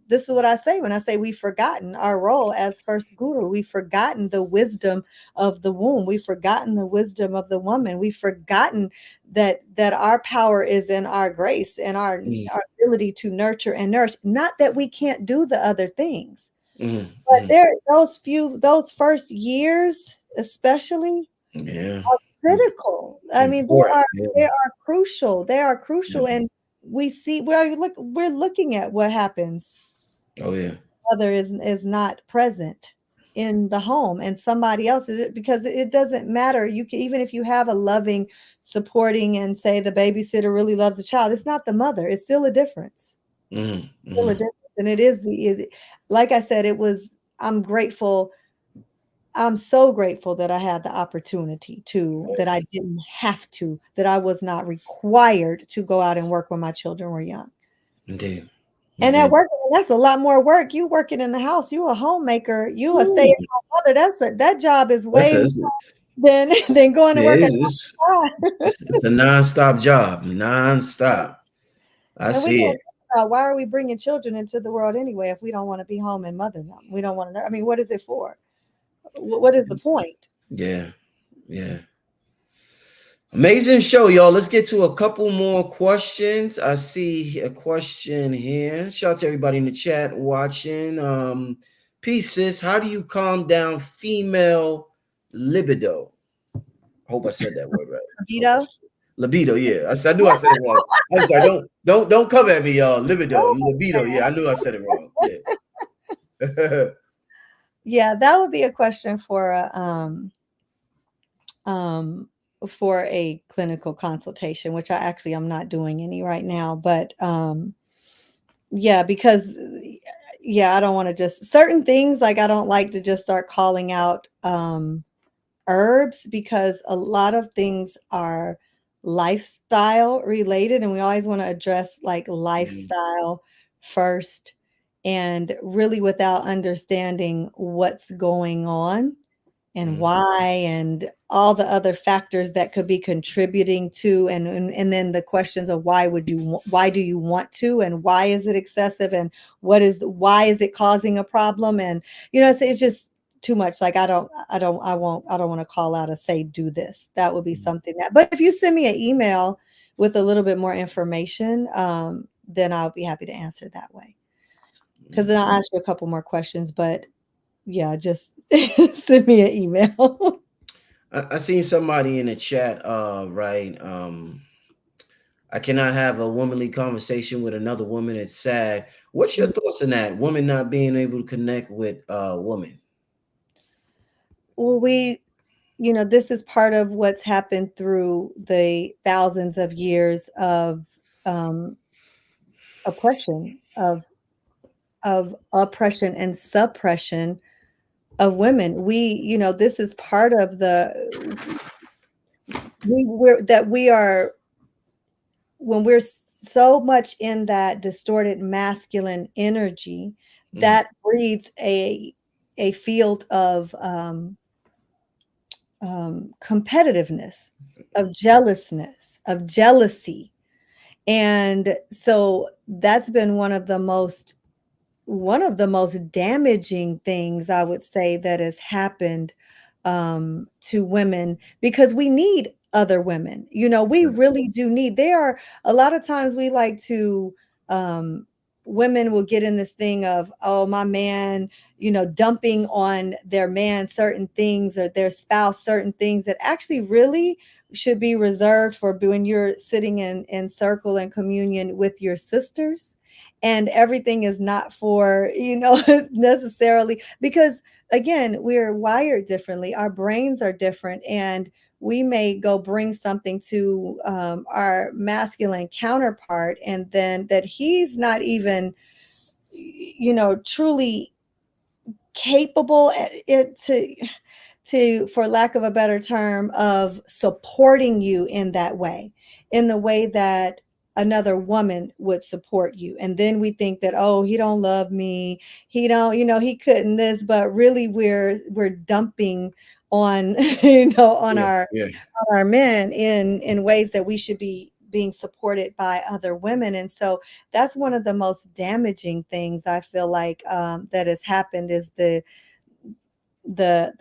This is what I say when I say we've forgotten our role as first guru. We've forgotten the wisdom of the womb. We've forgotten the wisdom of the woman. We've forgotten that our power is in our grace and mm, our ability to nurture and nourish. Not that we can't do the other things, mm, but mm. those first years, especially, Yeah. critical. I mean, Important. Yeah. they are crucial. They are crucial, Yeah. and we're looking at what happens. Oh yeah. Mother is not present in the home, and somebody else because it doesn't matter. You can, even if you have a loving, supporting, and say the babysitter really loves the child, it's not the mother. It's still a difference. Mm, Still a mm, difference, and it is like I said. It was. I'm grateful. I'm so grateful that I had the opportunity to, that I didn't have to, that I was not required to go out and work when my children were young. indeed. And at Indeed. work, that's a lot more work. You working in the house, you a homemaker, you a Ooh, stay-at-home mother. That job is that's, way more that's than going to yeah. work at It's a non-stop job. Non-stop. I and we see don't it. think about why are we bringing children into the world anyway if we don't want to be home and mother them. We don't want to. I mean, what is it for? What is the point? Yeah. Yeah. Amazing show, y'all. Let's get to a couple more questions. I see a question here. Shout out to everybody in the chat watching. Peace, sis. How do you calm down female libido? I hope I said that word right. Libido? Libido, yeah. I knew I said it wrong. I'm sorry. Don't come at me, y'all. Libido. Yeah, I knew I said it wrong. Yeah. Yeah, that would be a question um for a clinical consultation, which I'm not doing any right now, but yeah, because yeah, I don't want to just certain things, like I don't like to just start calling out herbs, because a lot of things are lifestyle related, and we always want to address like Mhm, lifestyle first, and really without understanding what's going on and mhm, why, and all the other factors that could be contributing to, and then the questions of why do you want to, and why is it excessive, and why is it causing a problem, and it's just too much. Like I don't want to call out and say do this. That would be mhm, something that, but if you send me an email with a little bit more information, then I'll be happy to answer that way, because then I'll okay. ask you a couple more questions. But yeah, just send me an email. I seen somebody in the chat, right? I cannot have a womanly conversation with another woman. It's sad. What's your thoughts on that? Woman not being able to connect with a woman. Well, this is part of what's happened through the thousands of years of um, oppression, of oppression and suppression of women. This is part of we are, when we're so much in that distorted masculine energy, Mm, that breeds a field of competitiveness, of jealousness, of jealousy. And so that's been one of the most damaging things, I would say, that has happened to women, because we need other women. We right. really do need. There are a lot of times we like to. Um, Women will get in this thing of, oh, my man, dumping on their man certain things, or their spouse certain things that actually really should be reserved for when you're sitting in circle and communion with your sisters, and everything is not for necessarily, because again, we're wired differently, our brains are different, and we may go bring something to our masculine counterpart, and then that he's not even truly capable at it to, for lack of a better term, of supporting you in that way, in the way that another woman would support you. And then we think that, oh, he don't love me, he don't, he couldn't this, but really we're dumping on on Yeah, our yeah, men in ways that we should be being supported by other women. And so that's one of the most damaging things I feel like that has happened, is the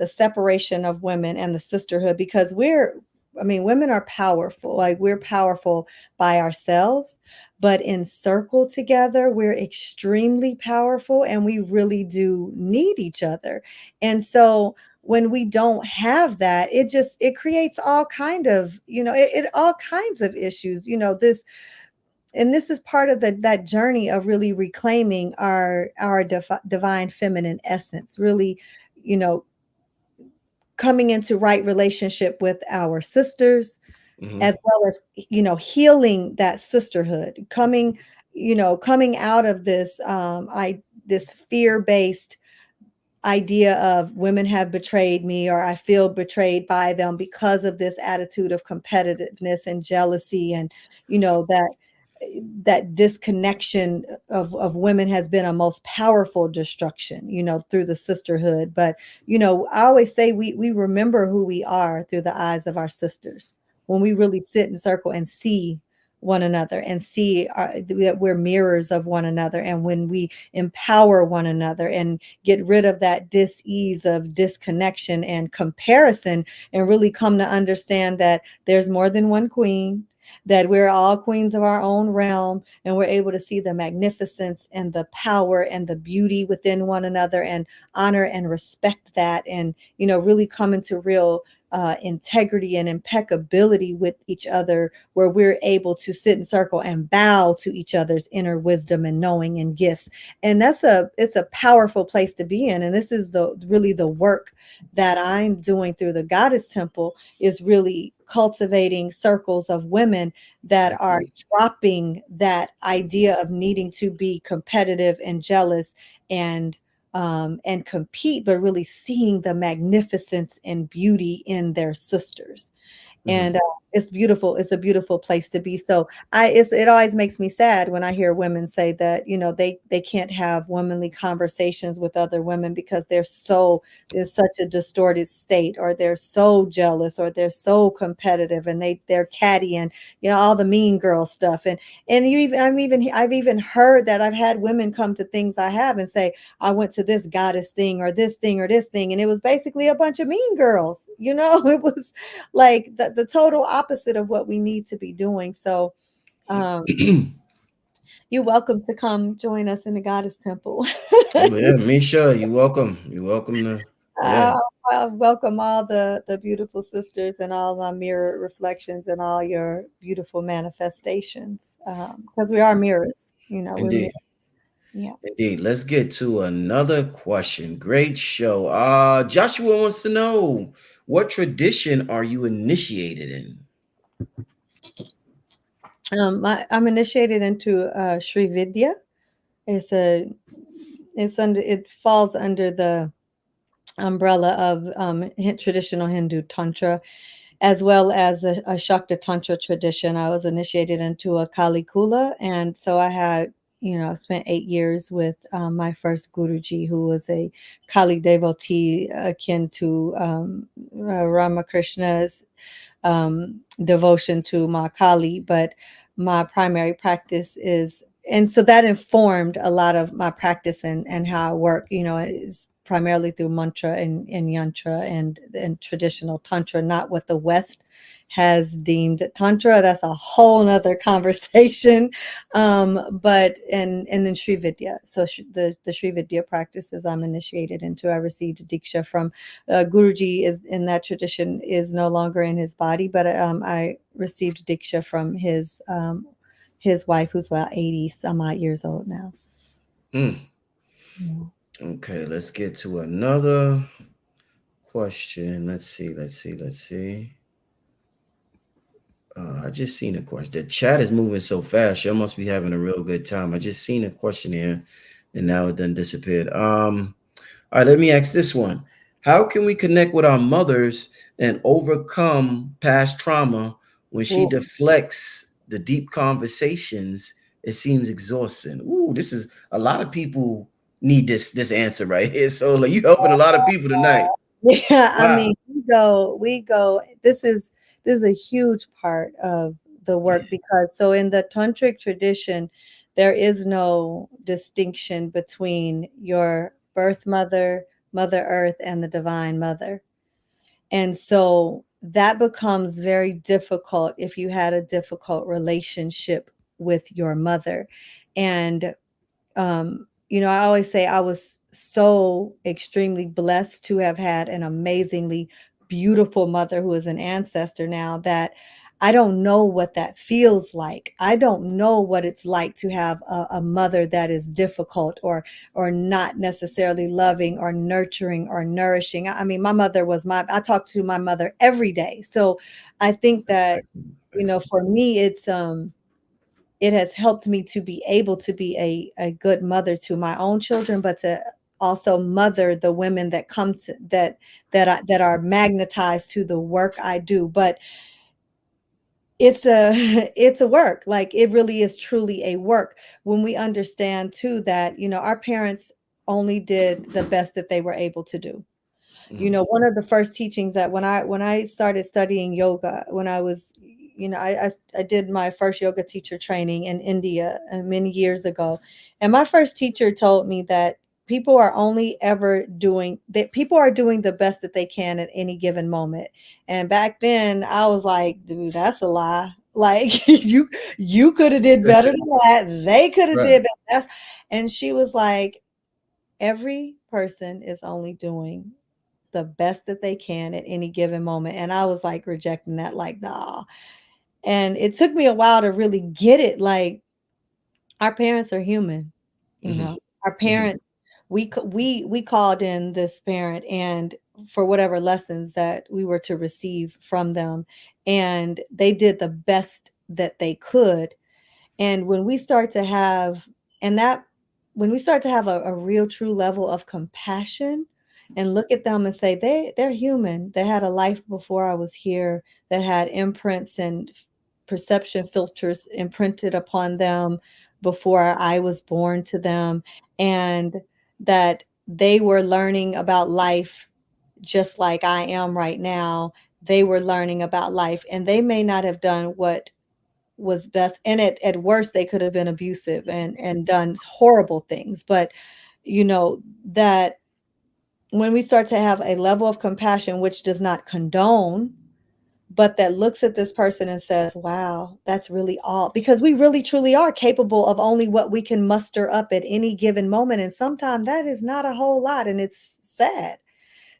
separation of women and the sisterhood, because women are powerful. Like, we're powerful by ourselves, but in circle together, we're extremely powerful, and we really do need each other. And so when we don't have that, it creates all kind of, it all kinds of issues, this is part of that journey of really reclaiming our divine feminine essence, really, you know, coming into right relationship with our sisters, Mm-hmm. as well as, healing that sisterhood, coming out of this fear-based idea of women have betrayed me, or I feel betrayed by them because of this attitude of competitiveness and jealousy, and that disconnection of women has been a most powerful destruction, through the sisterhood. But I always say we remember who we are through the eyes of our sisters, when we really sit in circle and see one another, and see that we're mirrors of one another, and when we empower one another and get rid of that dis-ease of disconnection and comparison, and really come to understand that there's more than one queen, that we're all queens of our own realm, and we're able to see the magnificence and the power and the beauty within one another, and honor and respect that, and really come into real integrity and impeccability with each other, where we're able to sit in circle and bow to each other's inner wisdom and knowing and gifts. And it's a powerful place to be in. And this is really the work that I'm doing through the Goddess Temple, is really cultivating circles of women that are dropping that idea of needing to be competitive and jealous and compete, but really seeing the magnificence and beauty in their sisters. Mm-hmm. And it's beautiful. It's a beautiful place to be. So it always makes me sad when I hear women say that, they can't have womanly conversations with other women because they're so in such a distorted state, or they're so jealous, or they're so competitive, and they're catty, and all the mean girl stuff. And I've even heard that I've had women come to things I have and say, I went to this goddess thing, or this thing, or this thing, and it was basically a bunch of mean girls. It was like the total opposite of what we need to be doing. So you're welcome to come join us in the Goddess Temple. Oh yeah, me sure. You're welcome. You're welcome to. Yeah. I, I welcome all the beautiful sisters, and all my mirror reflections, and all your beautiful manifestations, because we are mirrors. We're mirrors. Indeed. Yeah. Indeed. Let's get to another question. Great show. Joshua wants to know, what tradition are you initiated in? I'm initiated into Sri Vidya. It falls under the umbrella of traditional Hindu Tantra, as well as a Shakta Tantra tradition. I was initiated into a Kali Kula, and so I had, I spent 8 years with my first Guruji, who was a Kali devotee akin to Ramakrishna's devotion to Ma Kali, but my primary practice is, and so that informed a lot of my practice and how I work. It is primarily through mantra and yantra and traditional tantra, not what the West has deemed tantra. That's a whole nother conversation. But and then Sri Vidya. So the Sri Vidya practices I'm initiated into. I received Diksha from Guruji, is in that tradition, is no longer in his body, but I received Diksha from his wife, who's about 80 some odd years old now. Hmm. Yeah. Okay, let's get to another question. Let's see. I just seen a question. The chat is moving so fast. Y'all must be having a real good time. I just seen a question here, and now it done disappeared. All right, let me ask this one. How can we connect with our mothers and overcome past trauma when she Well, deflects the deep conversations? It seems exhausting. Ooh, this is a lot of people need this answer right here. So like, you helping a lot of people tonight. yeah, I Wow. mean, we go. This is a huge part of the Yeah. work, because so in the tantric tradition, there is no distinction between your birth mother, Mother Earth, and the Divine Mother. And so that becomes very difficult if you had a difficult relationship with your mother. And I always say I was so extremely blessed to have had an amazingly beautiful mother who is an ancestor now, that I don't know what that feels like. I don't know what it's like to have a mother that is difficult, or not necessarily loving or nurturing or nourishing. I mean, my mother was I talk to my mother every day. So I think that, Excellent. Excellent. for me, it has helped me to be able to be a good mother to my own children, but to also mother the women that come to that are magnetized to the work I do. But it's a it's a work. Like, it really is truly a work, when we understand too that, our parents only did the best that they were able to do. Mm, One of the first teachings that when I started studying yoga, when I was, I did my first yoga teacher training in India many years ago. And my first teacher told me that people are doing the best that they can at any given moment. And back then I was like, dude, that's a lie. Like, you could have did better than that. They could have right. did better. And she was like, every person is only doing the best that they can at any given moment. And I was like rejecting that, like, nah. And it took me a while to really get it. Like, our parents are human, you Hmm. know. Our Hmm. parents, we called in this parent, and for whatever lessons that we were to receive from them, and they did the best that they could. And and that when we start to have a real true level of compassion, and look at them and say, they're human. They had a life before I was here, that had imprints and perception filters imprinted upon them before I was born to them, and that they were learning about life just like I am right now. They were learning about life, and they may not have done what was best, and at worst they could have been abusive and done horrible things. But that when we start to have a level of compassion, which does not condone, but that looks at this person and says, wow, that's really all, because we really truly are capable of only what we can muster up at any given moment, and sometimes that is not a whole lot, and it's sad.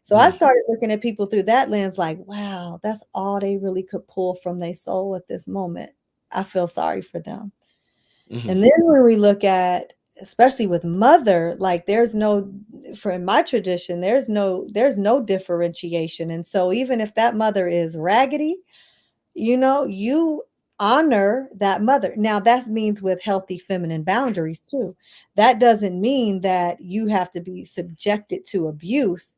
So I Mm, started looking at people through that lens, like, wow, that's all they really could pull from their soul at this moment. I feel sorry for them. hmm. And then when we look at, especially with mother, like, for in my tradition, there's no differentiation. And so even if that mother is raggedy, you honor that mother. Now that means with healthy feminine boundaries too. That doesn't mean that you have to be subjected to abuse,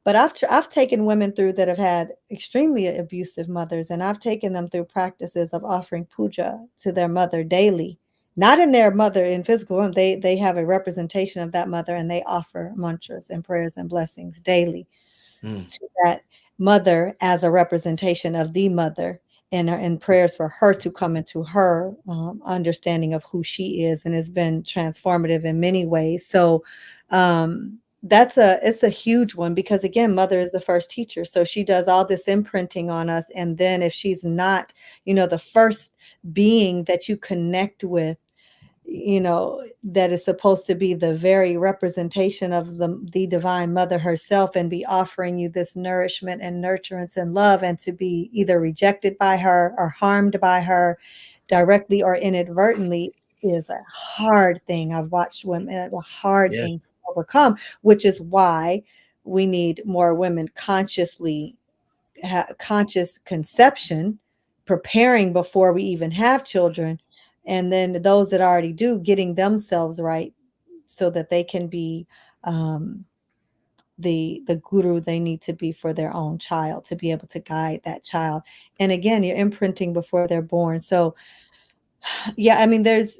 but I've taken women through that have had extremely abusive mothers, and I've taken them through practices of offering puja to their mother daily. Not in their mother in physical room. They have a representation of that mother, and they offer mantras and prayers and blessings daily Mm, to that mother as a representation of the mother, and prayers for her to come into her understanding of who she is, and it's been transformative in many ways. So it's a huge one, because again, mother is the first teacher, so she does all this imprinting on us, and then if she's not, the first being that you connect with, that is supposed to be the very representation of the divine mother herself, and be offering you this nourishment and nurturance and love, and to be either rejected by her or harmed by her directly or inadvertently, is a hard thing. I've watched women, a hard yeah. thing to overcome, which is why we need more women conscious conception, preparing before we even have children, and then those that already do, getting themselves right so that they can be um, the guru they need to be for their own child, to be able to guide that child. And again, you're imprinting before they're born. So yeah, I mean, there's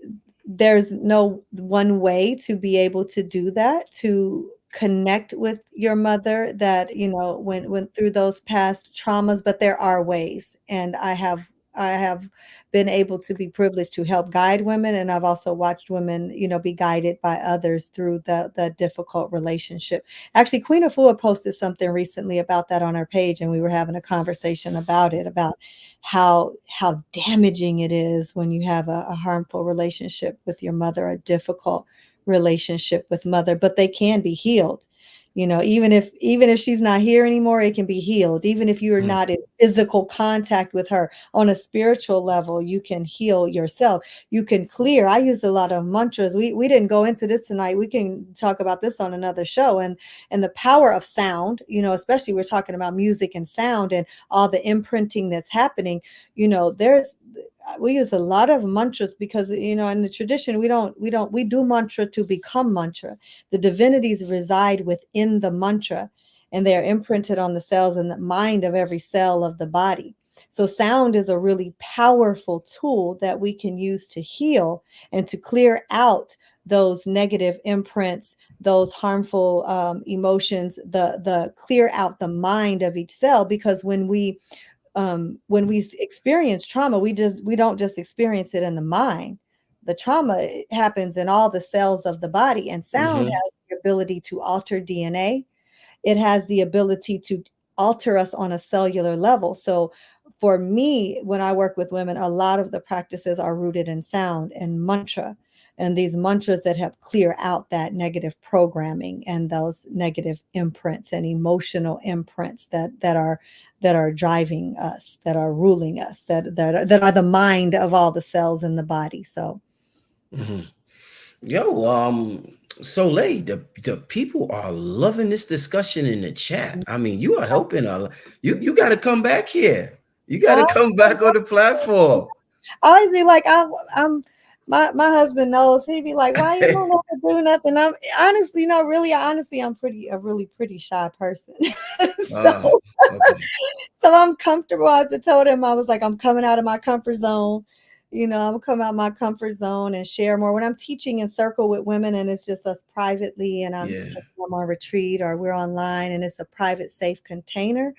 no one way to be able to do that, to connect with your mother that, went through those past traumas, but there are ways. And I have been able to be privileged to help guide women, and I've also watched women, be guided by others through the difficult relationship. Actually, Queen Afua posted something recently about that on her page, and we were having a conversation about it, about how damaging it is when you have a harmful relationship with your mother, a difficult relationship with mother, but they can be healed. Even if she's not here anymore, it can be healed. Even if you are not in physical contact with her, on a spiritual level, you can heal yourself. You can clear. I use a lot of mantras. We didn't go into this tonight. We can talk about this on another show. And the power of sound, especially we're talking about music and sound and all the imprinting that's happening. We use a lot of mantras because in the tradition we do mantra to become mantra. The divinities reside within the mantra, and they are imprinted on the cells and the mind of every cell of the body. So sound is a really powerful tool that we can use to heal and to clear out those negative imprints, those harmful emotions, the clear out the mind of each cell. Because when we experience trauma, we don't just experience it in the mind. The trauma happens in all the cells of the body, and sound has the ability to alter DNA. It has the ability to alter us on a cellular level. So for me, when I work with women, a lot of the practices are rooted in sound and mantra, and these mantras that help clear out that negative programming and those negative imprints and emotional imprints that are driving us, that are ruling us, that are the mind of all the cells in the body. So Yo, Soleil, the people are loving this discussion in the chat. I mean, you are helping you got to come back here. You got to come back on the platform. I always be like, I'm my husband knows. He'd be like, why you don't want to do nothing? I'm honestly, I'm a really pretty shy person. So Okay. so I'm comfortable. I told him, I was like, I'm coming out of my comfort zone. I'm coming out of my comfort zone and share more. When I'm teaching in circle with women and it's just us privately, and I'm taking them on retreat or we're online and it's a private, safe container.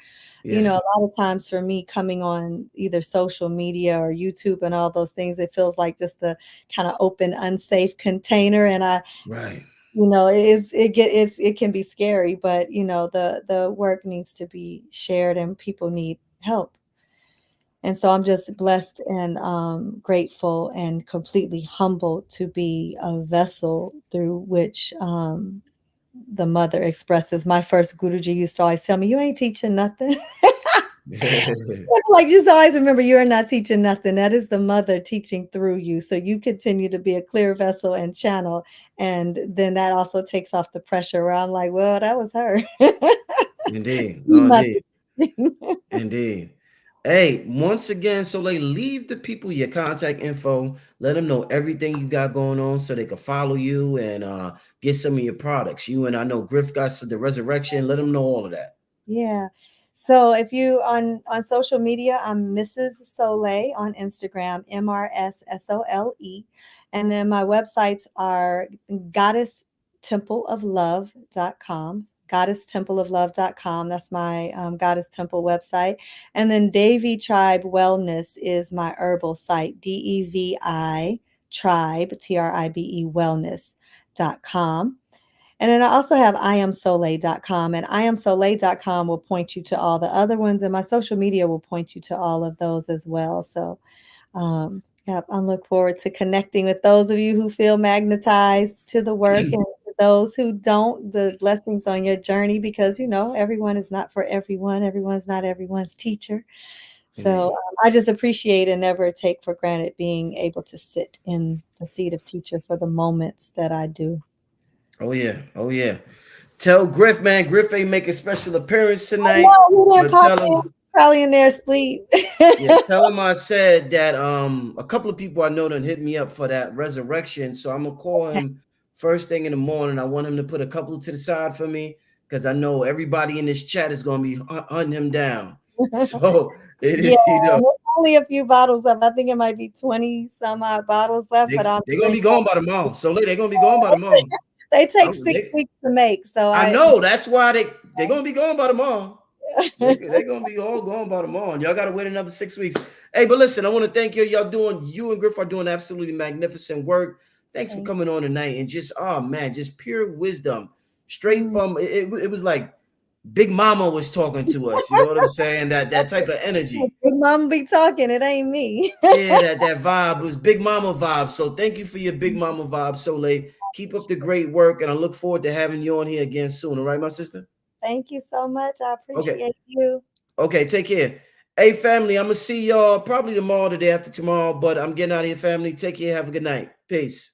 A lot of times for me, coming on either social media or YouTube and all those things, it feels like just a kind of open, unsafe container. And Right. it can be scary, but the work needs to be shared and people need help. And so I'm just blessed and grateful and completely humbled to be a vessel through which the mother expresses. My first Guruji used to always tell me, you ain't teaching nothing. Like, just always remember, you're not teaching nothing. That is the mother teaching through you. So you continue to be a clear vessel and channel. And then that also takes off the pressure where I'm like, well, that was her. Indeed. No, indeed. Indeed. Hey, once again, Soleil, leave the people your contact info. Let them know everything you got going on so they can follow you and get some of your products. You and I know Griff got the resurrection. Let them know all of that. Yeah. So if you on social media, I'm Mrs. Soleil on Instagram, MRSSOLE. And then my websites are goddesstempleoflove.com. goddesstempleoflove.com. That's my Goddess Temple website. And then Devi Tribe Wellness is my herbal site, DEVI Tribe, TRIBE Wellness.com. And then I also have iamsoleil.com, and iamsoleil.com will point you to all the other ones, and my social media will point you to all of those as well. So I look forward to connecting with those of you who feel magnetized to the work, and to those who don't, the blessings on your journey, because everyone is not for everyone. Everyone's not everyone's teacher. So I just appreciate and never take for granted being able to sit in the seat of teacher for the moments that I do. Oh yeah. Tell Griff, man. Griff ain't make a special appearance tonight. He didn't pop in. Probably in their sleep. Tell him I said that a couple of people I know done hit me up for that resurrection. So I'm gonna call him first thing in the morning. I want him to put a couple to the side for me because I know everybody in this chat is gonna be hunting him down. So there's only a few bottles left. I think it might be 20 some odd bottles left. They're gonna be gone by tomorrow. So they're gonna be gone by tomorrow. They take 6 weeks to make. So I know that's why they're gonna be gone by tomorrow. They're gonna be all gone by tomorrow. And y'all gotta wait another 6 weeks. Hey, but listen, I want to thank you. You and Griff are doing absolutely magnificent work. Thanks for coming on tonight and just oh man, just pure wisdom. Straight from it was like Big Mama was talking to us. You know what I'm saying? That type of energy. Big Mama be talking, it ain't me. Yeah, that vibe was Big Mama vibe. So thank you for your Big Mama vibe, Soleil. Keep up the great work, and I look forward to having you on here again soon. All right, my sister? Thank you so much. I Okay. appreciate you. Okay, take care. Hey, family, I'm gonna see y'all probably tomorrow, the day after tomorrow, but I'm getting out of here, family. Take care. Have a good night. Peace.